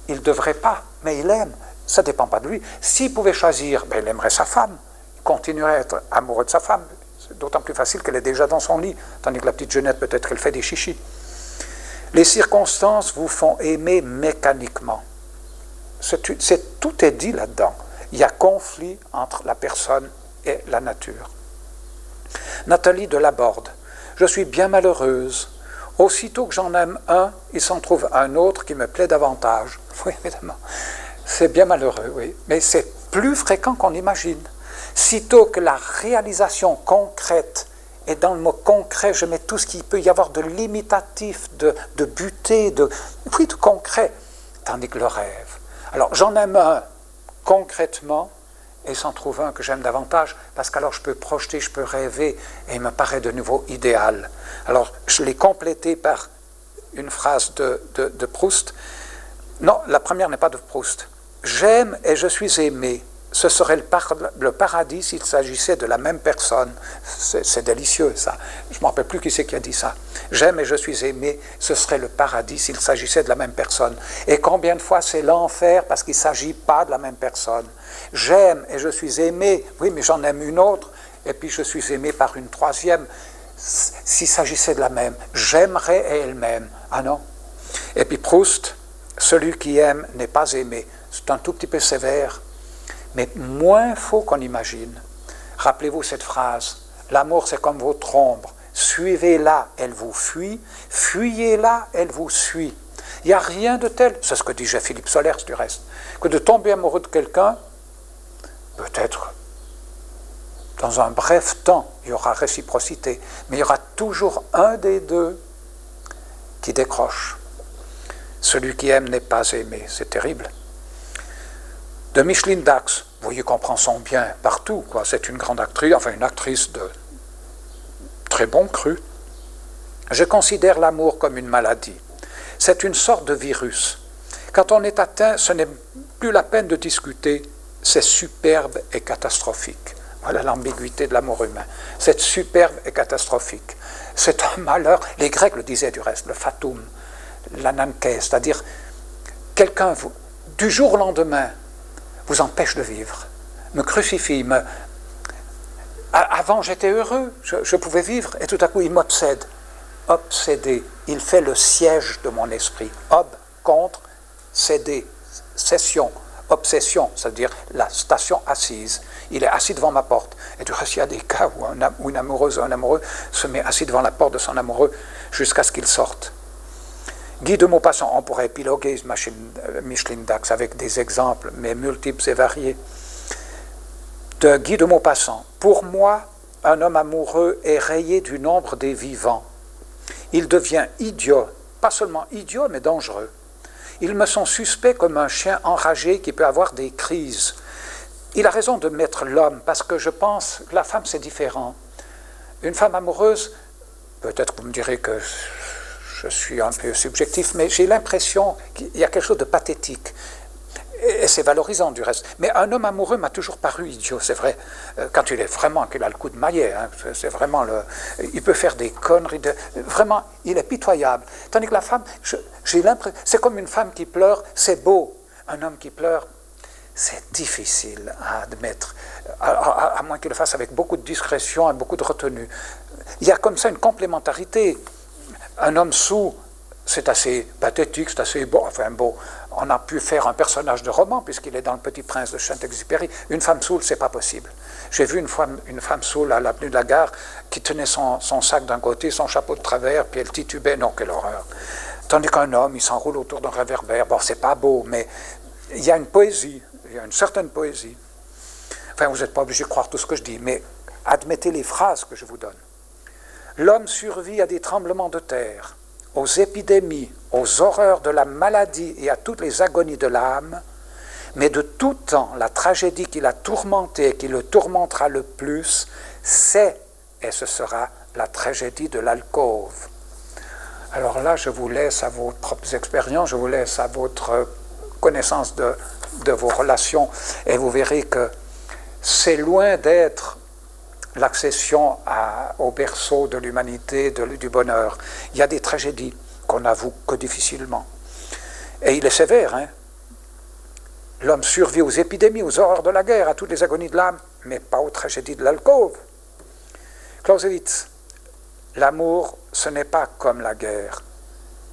Il ne devrait pas, mais il aime. Ça ne dépend pas de lui. S'il pouvait choisir, ben, il aimerait sa femme. Il continuerait à être amoureux de sa femme. C'est d'autant plus facile qu'elle est déjà dans son lit, tandis que la petite jeunette, peut-être qu'elle fait des chichis. Les circonstances vous font aimer mécaniquement. Tout est dit là-dedans. Il y a conflit entre la personne et la nature. Nathalie de Laborde. Je suis bien malheureuse. Aussitôt que j'en aime un, il s'en trouve un autre qui me plaît davantage. Oui, évidemment. C'est bien malheureux, oui. Mais c'est plus fréquent qu'on imagine. Sitôt que la réalisation concrète, et dans le mot concret, je mets tout ce qu'il peut y avoir de limitatif, de buté, de concret, tandis que le rêve. Alors, j'en aime un concrètement, et s'en trouve un que j'aime davantage, parce qu'alors je peux projeter, je peux rêver, et il me paraît de nouveau idéal. Alors, je l'ai complété par une phrase de Proust. Non, la première n'est pas de Proust. J'aime et je suis aimé. Ce serait le paradis s'il s'agissait de la même personne. C'est délicieux, ça. Je ne me rappelle plus qui c'est qui a dit ça. J'aime et je suis aimé, ce serait le paradis s'il s'agissait de la même personne. Et combien de fois c'est l'enfer parce qu'il ne s'agit pas de la même personne. J'aime et je suis aimé, oui, mais j'en aime une autre, et puis je suis aimé par une troisième. S'il s'agissait de la même, j'aimerais et elle m'aime. Ah non. Et puis Proust, celui qui aime n'est pas aimé. C'est un tout petit peu sévère, mais moins faux qu'on imagine. Rappelez-vous cette phrase, l'amour c'est comme votre ombre, suivez-la, elle vous fuit, fuyez-la, elle vous suit. Il n'y a rien de tel, c'est ce que disait Philippe Solers du reste, que de tomber amoureux de quelqu'un, peut-être dans un bref temps, il y aura réciprocité, mais il y aura toujours un des deux qui décroche. Celui qui aime n'est pas aimé, c'est terrible. De Micheline Dax, vous voyez qu'on prend son bien partout, quoi. C'est une grande actrice, enfin une actrice très bon cru. Je considère l'amour comme une maladie. C'est une sorte de virus. Quand on est atteint, ce n'est plus la peine de discuter. C'est superbe et catastrophique. Voilà l'ambiguïté de l'amour humain. C'est superbe et catastrophique. C'est un malheur. Les Grecs le disaient du reste, le fatum, l'ananké, c'est-à-dire quelqu'un, du jour au lendemain, vous empêche de vivre, me crucifie, Avant, j'étais heureux, je pouvais vivre, et tout à coup, il m'obsède. Obsédé, il fait le siège de mon esprit. Ob, contre, cédé, cession, obsession, c'est-à-dire la station assise. Il est assis devant ma porte. Et du reste, il y a des cas où une amoureuse ou un amoureux se met assis devant la porte de son amoureux jusqu'à ce qu'il sorte. Guy de Maupassant, on pourrait épiloguer Micheline Dax avec des exemples, mais multiples et variés. De Guy de Maupassant. Pour moi, un homme amoureux est rayé du nombre des vivants. Il devient idiot, pas seulement idiot, mais dangereux. Ils me sont suspects comme un chien enragé qui peut avoir des crises. Il a raison de mettre l'homme, parce que je pense que la femme, c'est différent. Une femme amoureuse, peut-être que vous me direz que je suis un peu subjectif, mais j'ai l'impression qu'il y a quelque chose de pathétique. Et c'est valorisant du reste. Mais un homme amoureux m'a toujours paru idiot, c'est vrai. Quand il est vraiment, qu'il a le coup de maillet, hein, c'est vraiment il peut faire des conneries. Vraiment, il est pitoyable. Tandis que la femme, j'ai l'impression, c'est comme une femme qui pleure, c'est beau. Un homme qui pleure, c'est difficile à admettre, à moins qu'il le fasse avec beaucoup de discrétion et beaucoup de retenue. Il y a comme ça une complémentarité. Un homme saoul, c'est assez pathétique, c'est assez beau, enfin beau. On a pu faire un personnage de roman, puisqu'il est dans Le Petit Prince de Saint-Exupéry. Une femme saoule, c'est pas possible. J'ai vu une femme saoule à l'avenue de la Gare qui tenait son sac d'un côté, son chapeau de travers, puis elle titubait. Non, quelle horreur. Tandis qu'un homme, il s'enroule autour d'un réverbère. Bon, c'est pas beau, mais il y a une poésie, il y a une certaine poésie. Enfin, vous n'êtes pas obligé de croire tout ce que je dis, mais admettez les phrases que je vous donne. L'homme survit à des tremblements de terre, aux épidémies, aux horreurs de la maladie et à toutes les agonies de l'âme, mais de tout temps, la tragédie qui l'a tourmenté et qui le tourmentera le plus, c'est, et ce sera, la tragédie de l'alcôve. Alors là, je vous laisse à vos propres expériences, je vous laisse à votre connaissance de vos relations, et vous verrez que c'est loin d'être l'accession au berceau de l'humanité, du bonheur. Il y a des tragédies qu'on n'avoue que difficilement. Et il est sévère, hein. L'homme survit aux épidémies, aux horreurs de la guerre, à toutes les agonies de l'âme, mais pas aux tragédies de l'alcôve. Clausewitz, l'amour, ce n'est pas comme la guerre,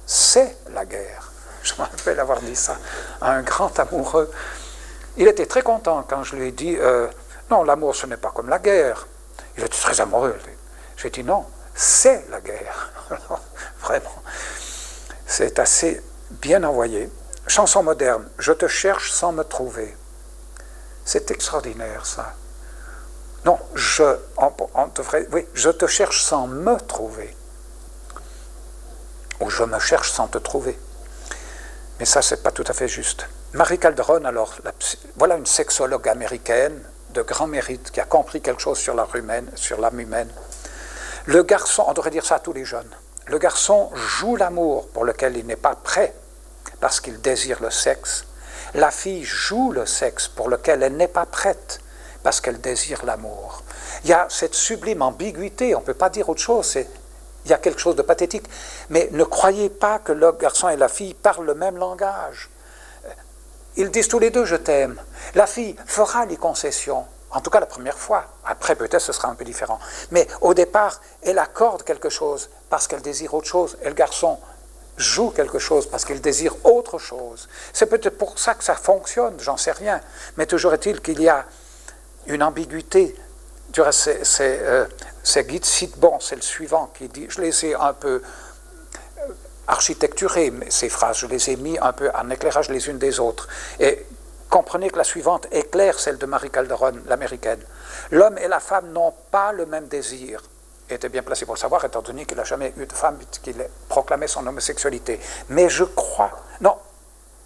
c'est la guerre. Je me rappelle avoir dit ça à un grand amoureux. Il était très content quand je lui ai dit non, l'amour, ce n'est pas comme la guerre. Il était très amoureux. J'ai dit non, c'est la guerre. Vraiment, c'est assez bien envoyé. Chanson moderne, je te cherche sans me trouver. C'est extraordinaire, ça. Non, je te cherche sans me trouver. Ou je me cherche sans te trouver. Mais ça, c'est pas tout à fait juste. Marie Calderon, alors, voilà une sexologue américaine de grand mérite qui a compris quelque chose sur l'âme humaine. Le garçon, on devrait dire ça à tous les jeunes, le garçon joue l'amour pour lequel il n'est pas prêt parce qu'il désire le sexe. La fille joue le sexe pour lequel elle n'est pas prête parce qu'elle désire l'amour. Il y a cette sublime ambiguïté, on ne peut pas dire autre chose, il y a quelque chose de pathétique. Mais ne croyez pas que le garçon et la fille parlent le même langage. Ils disent tous les deux « je t'aime ». La fille fera les concessions, en tout cas la première fois. Après, peut-être ce sera un peu différent. Mais au départ, elle accorde quelque chose parce qu'elle désire autre chose. Et le garçon joue quelque chose parce qu'il désire autre chose. C'est peut-être pour ça que ça fonctionne, j'en sais rien. Mais toujours est-il qu'il y a une ambiguïté. Du reste, c'est Guy de Sidbon, c'est le suivant, qui dit, je les ai un peu architecturées, ces phrases, je les ai mis un peu en éclairage les unes des autres. Et comprenez que la suivante éclaire celle de Marie Calderon, l'américaine. L'homme et la femme n'ont pas le même désir. Il était bien placé pour le savoir, étant donné qu'il n'a jamais eu de femme qui proclamait son homosexualité. Mais je crois... Non,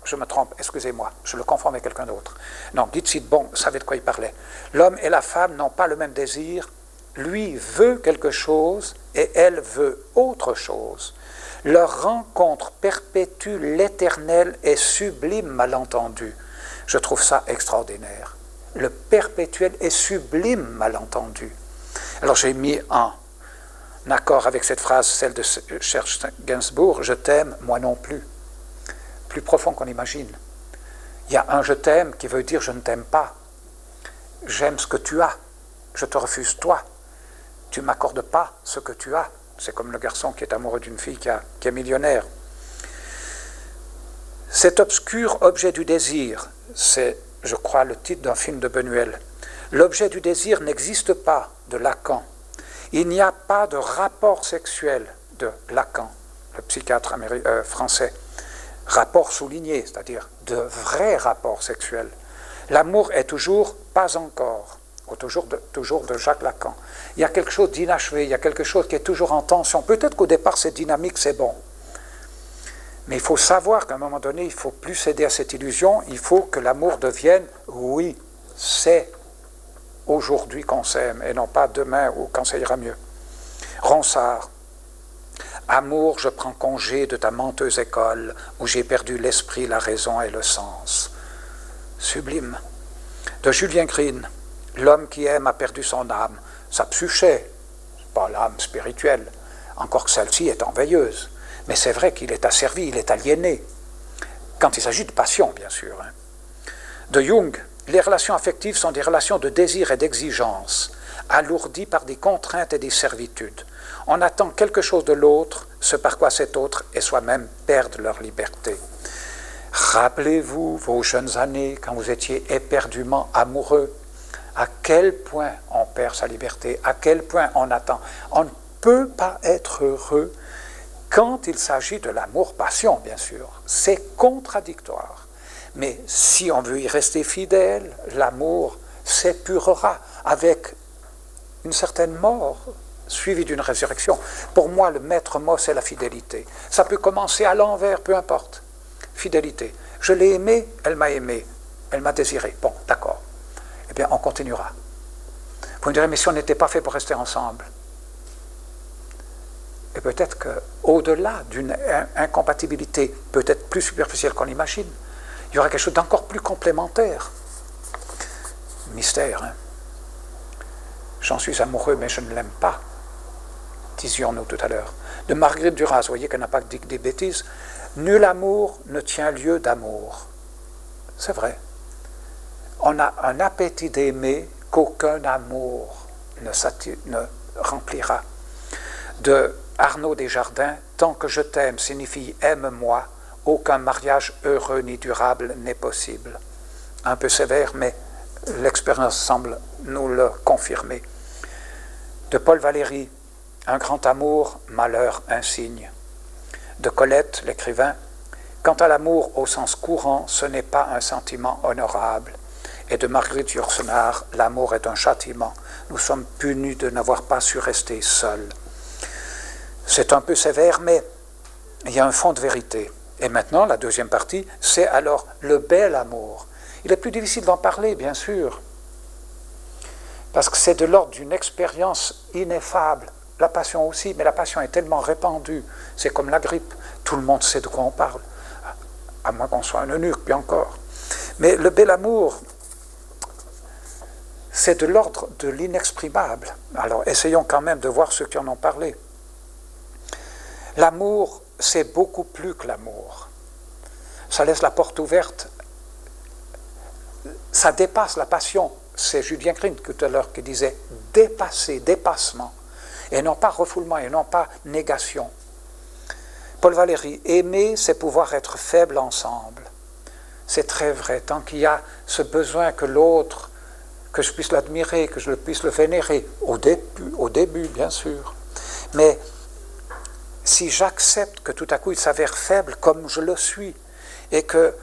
je me trompe, excusez-moi, je le confonds avec quelqu'un d'autre. Non, Guy de Sidbon savait de quoi il parlait. L'homme et la femme n'ont pas le même désir. Lui veut quelque chose, et elle veut autre chose. Leur rencontre perpétue l'éternel et sublime malentendu. Je trouve ça extraordinaire. Le perpétuel et sublime malentendu. Alors j'ai mis en accord avec cette phrase, celle de Serge Gainsbourg, « Je t'aime, moi non plus ». Plus profond qu'on imagine. Il y a un « je t'aime » qui veut dire « je ne t'aime pas ». J'aime ce que tu as, je te refuse toi. Tu ne m'accordes pas ce que tu as. C'est comme le garçon qui est amoureux d'une fille qui est millionnaire. Cet obscur objet du désir, c'est, je crois, le titre d'un film de Buñuel. L'objet du désir n'existe pas, de Lacan. Il n'y a pas de rapport sexuel, de Lacan, le psychiatre français. Rapport souligné, c'est-à-dire de vrais rapports sexuels. L'amour est toujours pas encore, ou toujours de Jacques Lacan. Il y a quelque chose d'inachevé, il y a quelque chose qui est toujours en tension. Peut-être qu'au départ c'est dynamique, c'est bon. Mais il faut savoir qu'à un moment donné, il ne faut plus céder à cette illusion, il faut que l'amour devienne, oui, c'est aujourd'hui qu'on s'aime, et non pas demain ou quand ça ira mieux. Ronsard. Amour, je prends congé de ta menteuse école, où j'ai perdu l'esprit, la raison et le sens. Sublime. De Julien Green, l'homme qui aime a perdu son âme, sa psyché, pas l'âme spirituelle, encore que celle-ci est enveilleuse. Mais c'est vrai qu'il est asservi, il est aliéné. Quand il s'agit de passion, bien sûr. De Jung, les relations affectives sont des relations de désir et d'exigence, alourdies par des contraintes et des servitudes. On attend quelque chose de l'autre, ce par quoi cet autre et soi-même perdent leur liberté. Rappelez-vous vos jeunes années, quand vous étiez éperdument amoureux, à quel point on perd sa liberté, à quel point on attend. On ne peut pas être heureux quand il s'agit de l'amour-passion, bien sûr. C'est contradictoire. Mais si on veut y rester fidèle, l'amour s'épurera avec une certaine mort suivie d'une résurrection. Pour moi, le maître mot, c'est la fidélité. Ça peut commencer à l'envers, peu importe. Fidélité. Je l'ai aimée, elle m'a aimé, elle m'a désiré. Bon, d'accord. Eh bien, on continuera. Vous me direz, mais si on n'était pas fait pour rester ensemble. Et peut-être qu'au-delà d'une incompatibilité peut-être plus superficielle qu'on l'imagine, il y aura quelque chose d'encore plus complémentaire. Mystère, hein? J'en suis amoureux, mais je ne l'aime pas, disions-nous tout à l'heure. De Marguerite Duras, vous voyez qu'elle n'a pas dit des bêtises. Nul amour ne tient lieu d'amour. C'est vrai. On a un appétit d'aimer qu'aucun amour ne remplira. De Arnaud Desjardins, tant que je t'aime signifie aime-moi, aucun mariage heureux ni durable n'est possible. Un peu sévère, mais l'expérience semble nous le confirmer. De Paul Valéry, un grand amour, malheur insigne. De Colette, l'écrivain, quant à l'amour au sens courant, ce n'est pas un sentiment honorable. Et de Marguerite Yourcenar, l'amour est un châtiment. Nous sommes punis de n'avoir pas su rester seuls. C'est un peu sévère, mais il y a un fond de vérité. Et maintenant, la deuxième partie, c'est alors le bel amour. Il est plus difficile d'en parler, bien sûr, parce que c'est de l'ordre d'une expérience ineffable. La passion aussi, mais la passion est tellement répandue. C'est comme la grippe. Tout le monde sait de quoi on parle, à moins qu'on soit un eunuque, puis encore. Mais le bel amour, c'est de l'ordre de l'inexprimable. Alors, essayons quand même de voir ceux qui en ont parlé. L'amour, c'est beaucoup plus que l'amour. Ça laisse la porte ouverte. Ça dépasse la passion. C'est Julien Green tout à l'heure qui disait dépasser, dépassement. Et non pas refoulement, et non pas négation. Paul Valéry, aimer, c'est pouvoir être faible ensemble. C'est très vrai. Tant qu'il y a ce besoin que l'autre, que je puisse l'admirer, que je puisse le vénérer, au début, bien sûr. Mais si j'accepte que tout à coup il s'avère faible comme je le suis, et que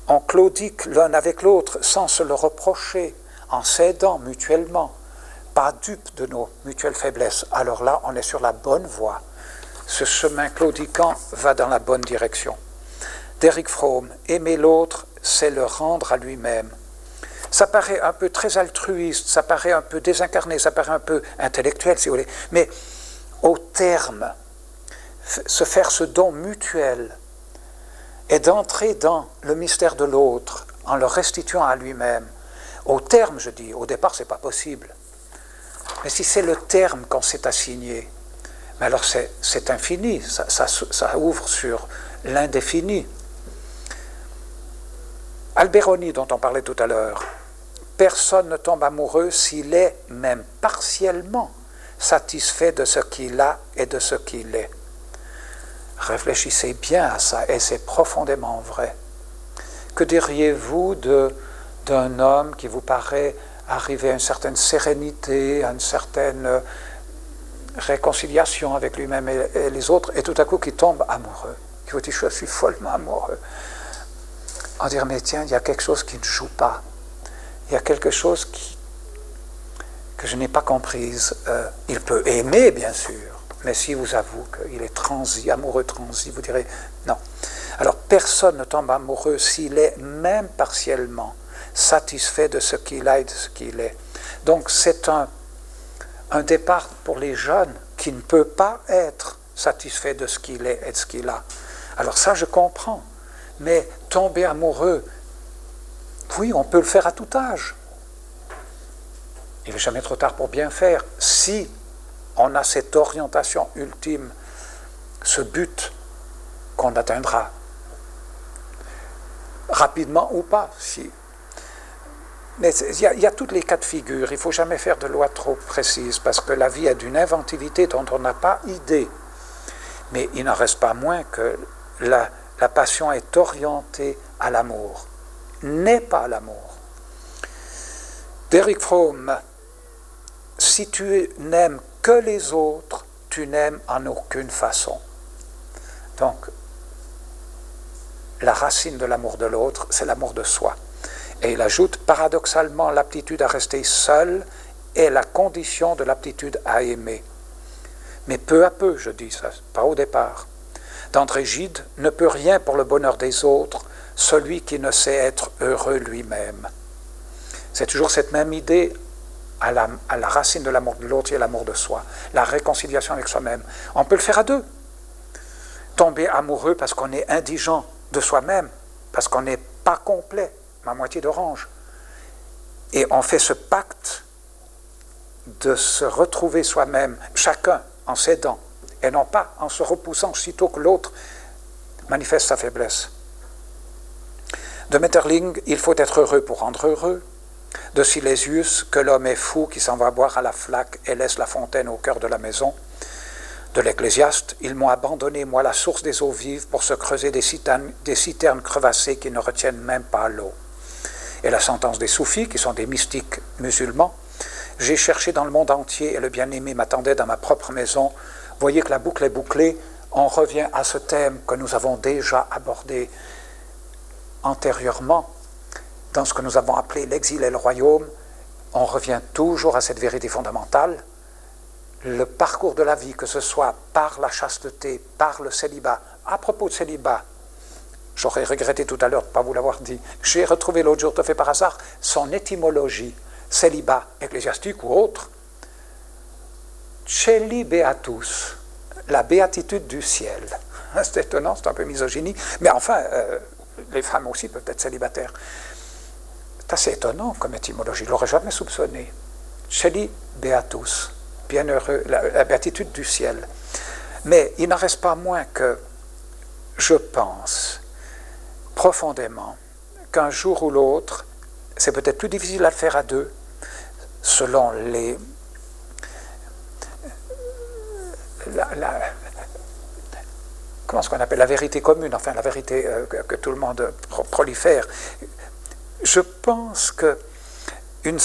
on claudique l'un avec l'autre sans se le reprocher, en s'aidant mutuellement, pas dupe de nos mutuelles faiblesses, alors là on est sur la bonne voie. Ce chemin claudiquant va dans la bonne direction. D'Eric Fromm, aimer l'autre, c'est le rendre à lui-même. Ça paraît un peu très altruiste, ça paraît un peu désincarné, ça paraît un peu intellectuel si vous voulez, mais au terme, se faire ce don mutuel et d'entrer dans le mystère de l'autre en le restituant à lui-même. Au terme, je dis, au départ, ce n'est pas possible. Mais si c'est le terme qu'on s'est assigné, mais alors c'est infini, ça ouvre sur l'indéfini. Alberoni, dont on parlait tout à l'heure, personne ne tombe amoureux s'il est, même partiellement, satisfait de ce qu'il a et de ce qu'il est. Réfléchissez bien à ça, et c'est profondément vrai. Que diriez-vous d'un homme qui vous paraît arriver à une certaine sérénité, à une certaine réconciliation avec lui-même et les autres, et tout à coup qui tombe amoureux, qui vous dit « je suis follement amoureux ». On dirait « mais tiens, il y a quelque chose qui ne joue pas, il y a quelque chose que je n'ai pas comprise ». Il peut aimer, bien sûr, mais si vous avoue qu'il est transi, amoureux transi, vous direz « non ». Alors personne ne tombe amoureux s'il est, même partiellement, satisfait de ce qu'il a et de ce qu'il est. Donc c'est un départ pour les jeunes qui ne peut pas être satisfait de ce qu'il est et de ce qu'il a. Alors ça, je comprends. Mais tomber amoureux, oui, on peut le faire à tout âge. Il n'est jamais trop tard pour bien faire. Si on a cette orientation ultime, ce but qu'on atteindra, rapidement ou pas, si. Mais il y a toutes les cas de figure. Il ne faut jamais faire de loi trop précise parce que la vie a d'une inventivité dont on n'a pas idée. Mais il n'en reste pas moins que la passion est orientée à l'amour, n'est pas l'amour. D'Eric Fromm, si tu n'aimes que les autres, tu n'aimes en aucune façon. Donc, la racine de l'amour de l'autre, c'est l'amour de soi. Et il ajoute, paradoxalement, l'aptitude à rester seul est la condition de l'aptitude à aimer. Mais peu à peu, je dis ça, pas au départ. D'André Gide, ne peut rien pour le bonheur des autres, celui qui ne sait être heureux lui-même. C'est toujours cette même idée à la racine de l'amour de l'autre et l'amour de soi, la réconciliation avec soi-même. On peut le faire à deux. Tomber amoureux parce qu'on est indigent de soi-même, parce qu'on n'est pas complet, ma moitié d'orange. Et on fait ce pacte de se retrouver soi-même, chacun en s'aidant, et non pas en se repoussant sitôt que l'autre manifeste sa faiblesse. De Metterling, il faut être heureux pour rendre heureux. De Silésius, que l'homme est fou qui s'en va boire à la flaque et laisse la fontaine au cœur de la maison. De l'Ecclésiaste, ils m'ont abandonné, moi, la source des eaux vives pour se creuser des citernes crevassées qui ne retiennent même pas l'eau. Et la sentence des soufis, qui sont des mystiques musulmans, j'ai cherché dans le monde entier et le bien-aimé m'attendait dans ma propre maison. Voyez que la boucle est bouclée, on revient à ce thème que nous avons déjà abordé antérieurement, dans ce que nous avons appelé l'exil et le royaume. On revient toujours à cette vérité fondamentale. Le parcours de la vie, que ce soit par la chasteté, par le célibat. À propos de célibat, j'aurais regretté tout à l'heure de ne pas vous l'avoir dit, j'ai retrouvé l'autre jour, tout fait par hasard, son étymologie, célibat ecclésiastique ou autre. Celi beatus, la béatitude du ciel. C'est étonnant, c'est un peu misogynie, mais enfin, les femmes aussi peuvent être célibataires. C'est assez étonnant comme étymologie, je ne l'aurais jamais soupçonné. Celi beatus. Bienheureux, la béatitude du ciel. Mais il n'en reste pas moins que je pense profondément qu'un jour ou l'autre, c'est peut-être plus difficile à le faire à deux, selon les... comment est-ce qu'on appelle la vérité commune, enfin la vérité que tout le monde prolifère. Je pense que un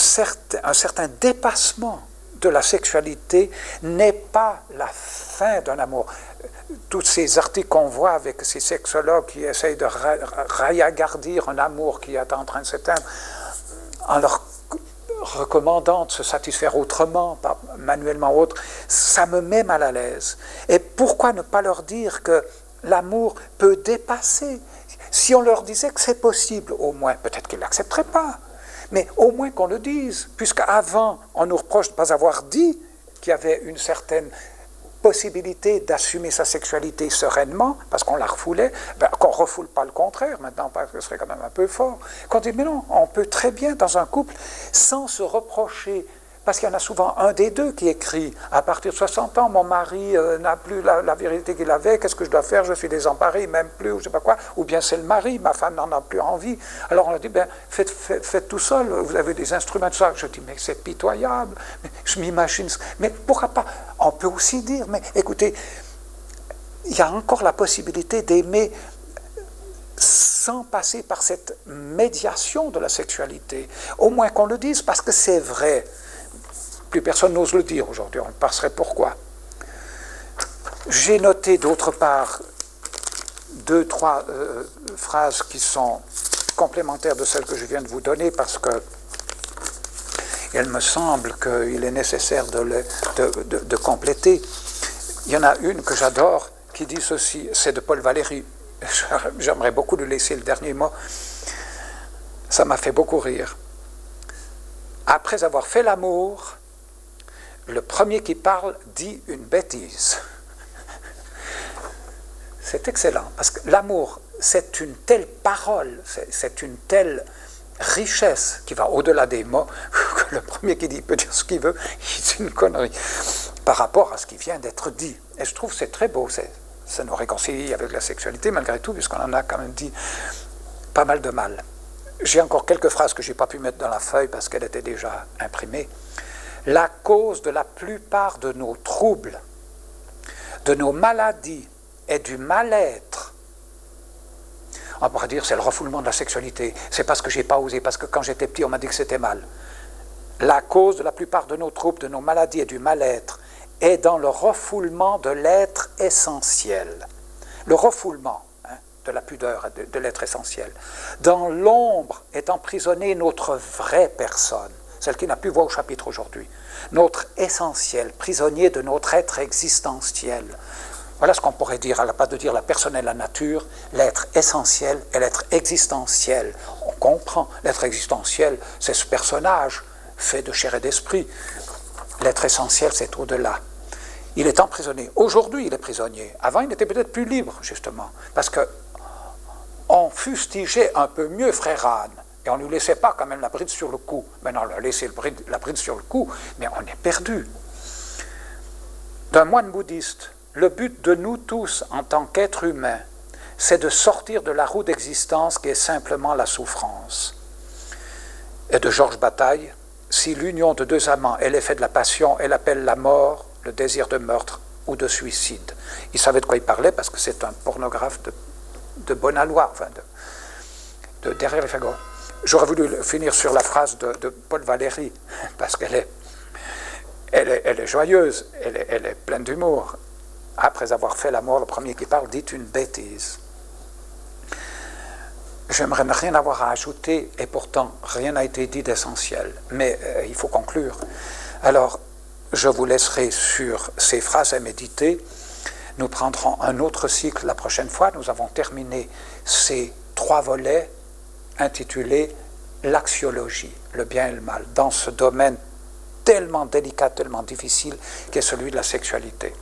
certain dépassement de la sexualité n'est pas la fin d'un amour. Tous ces articles qu'on voit avec ces sexologues qui essayent de raillagardir un amour qui est en train de s'éteindre, en leur recommandant de se satisfaire autrement, manuellement ou autre, ça me met mal à l'aise. Et pourquoi ne pas leur dire que l'amour peut dépasser? Si on leur disait que c'est possible, au moins, peut-être qu'ils ne l'accepteraient pas. Mais au moins qu'on le dise, puisqu'avant, on nous reproche de ne pas avoir dit qu'il y avait une certaine possibilité d'assumer sa sexualité sereinement, parce qu'on la refoulait, qu'on ne refoule pas le contraire maintenant, parce que ce serait quand même un peu fort. Qu'on dit, mais non, on peut très bien dans un couple, sans se reprocher, parce qu'il y en a souvent un des deux qui écrit, à partir de 60 ans, mon mari n'a plus la vérité qu'il avait, qu'est-ce que je dois faire, je suis désemparé, il m'aime plus, ou je sais pas quoi, ou bien c'est le mari, ma femme n'en a plus envie. Alors on a dit, ben, faites tout seul, vous avez des instruments, tout ça. Je dis, mais c'est pitoyable, mais je m'imagine, mais pourquoi pas? On peut aussi dire, mais écoutez, il y a encore la possibilité d'aimer sans passer par cette médiation de la sexualité. Au moins qu'on le dise, parce que c'est vrai. Plus personne n'ose le dire aujourd'hui, on le passerait pourquoi. J'ai noté d'autre part 2, 3 phrases qui sont complémentaires de celles que je viens de vous donner, parce que il me semble qu'il est nécessaire de compléter. Il y en a une que j'adore qui dit ceci, c'est de Paul Valéry. J'aimerais beaucoup lui laisser le dernier mot. Ça m'a fait beaucoup rire. Après avoir fait l'amour, le premier qui parle dit une bêtise. C'est excellent, parce que l'amour, c'est une telle parole, c'est une telle richesse qui va au-delà des mots, que le premier qui dit peut dire ce qu'il veut, il dit une connerie par rapport à ce qui vient d'être dit. Et je trouve que c'est très beau, ça nous réconcilie avec la sexualité malgré tout, puisqu'on en a quand même dit pas mal de mal. J'ai encore quelques phrases que je n'ai pas pu mettre dans la feuille parce qu'elle était déjà imprimée. La cause de la plupart de nos troubles, de nos maladies et du mal-être, on pourrait dire c'est le refoulement de la sexualité, c'est parce que je n'ai pas osé, parce que quand j'étais petit on m'a dit que c'était mal. La cause de la plupart de nos troubles, de nos maladies et du mal-être est dans le refoulement de l'être essentiel. Le refoulement de la pudeur, de l'être essentiel. Dans l'ombre est emprisonnée notre vraie personne, celle qui n'a plus voix au chapitre aujourd'hui. Notre essentiel, prisonnier de notre être existentiel. Voilà ce qu'on pourrait dire, à la place de dire la personne et la nature, l'être essentiel et l'être existentiel. On comprend, l'être existentiel, c'est ce personnage fait de chair et d'esprit. L'être essentiel, c'est au-delà. Il est emprisonné. Aujourd'hui, il est prisonnier. Avant, il était peut-être plus libre, justement, parce que on fustigeait un peu mieux Frère Anne, et on ne lui laissait pas quand même la bride sur le cou. Maintenant, on lui a laissé la bride sur le cou, mais on est perdu. D'un moine bouddhiste, le but de nous tous en tant qu'êtres humains, c'est de sortir de la roue d'existence qui est simplement la souffrance. Et de Georges Bataille, si l'union de deux amants est l'effet de la passion, elle appelle la mort, le désir de meurtre ou de suicide. Il savait de quoi il parlait parce que c'est un pornographe de Bonalois, enfin de derrière les fagots. J'aurais voulu finir sur la phrase de Paul Valéry, parce qu'elle est joyeuse, elle est pleine d'humour. Après avoir fait l'amour, le premier qui parle dit une bêtise. J'aimerais ne rien avoir à ajouter, et pourtant rien n'a été dit d'essentiel. Mais il faut conclure. Alors, je vous laisserai sur ces phrases à méditer. Nous prendrons un autre cycle la prochaine fois. Nous avons terminé ces 3 volets intitulés « L'axiologie, le bien et le mal », dans ce domaine tellement délicat, tellement difficile qu'est celui de la sexualité.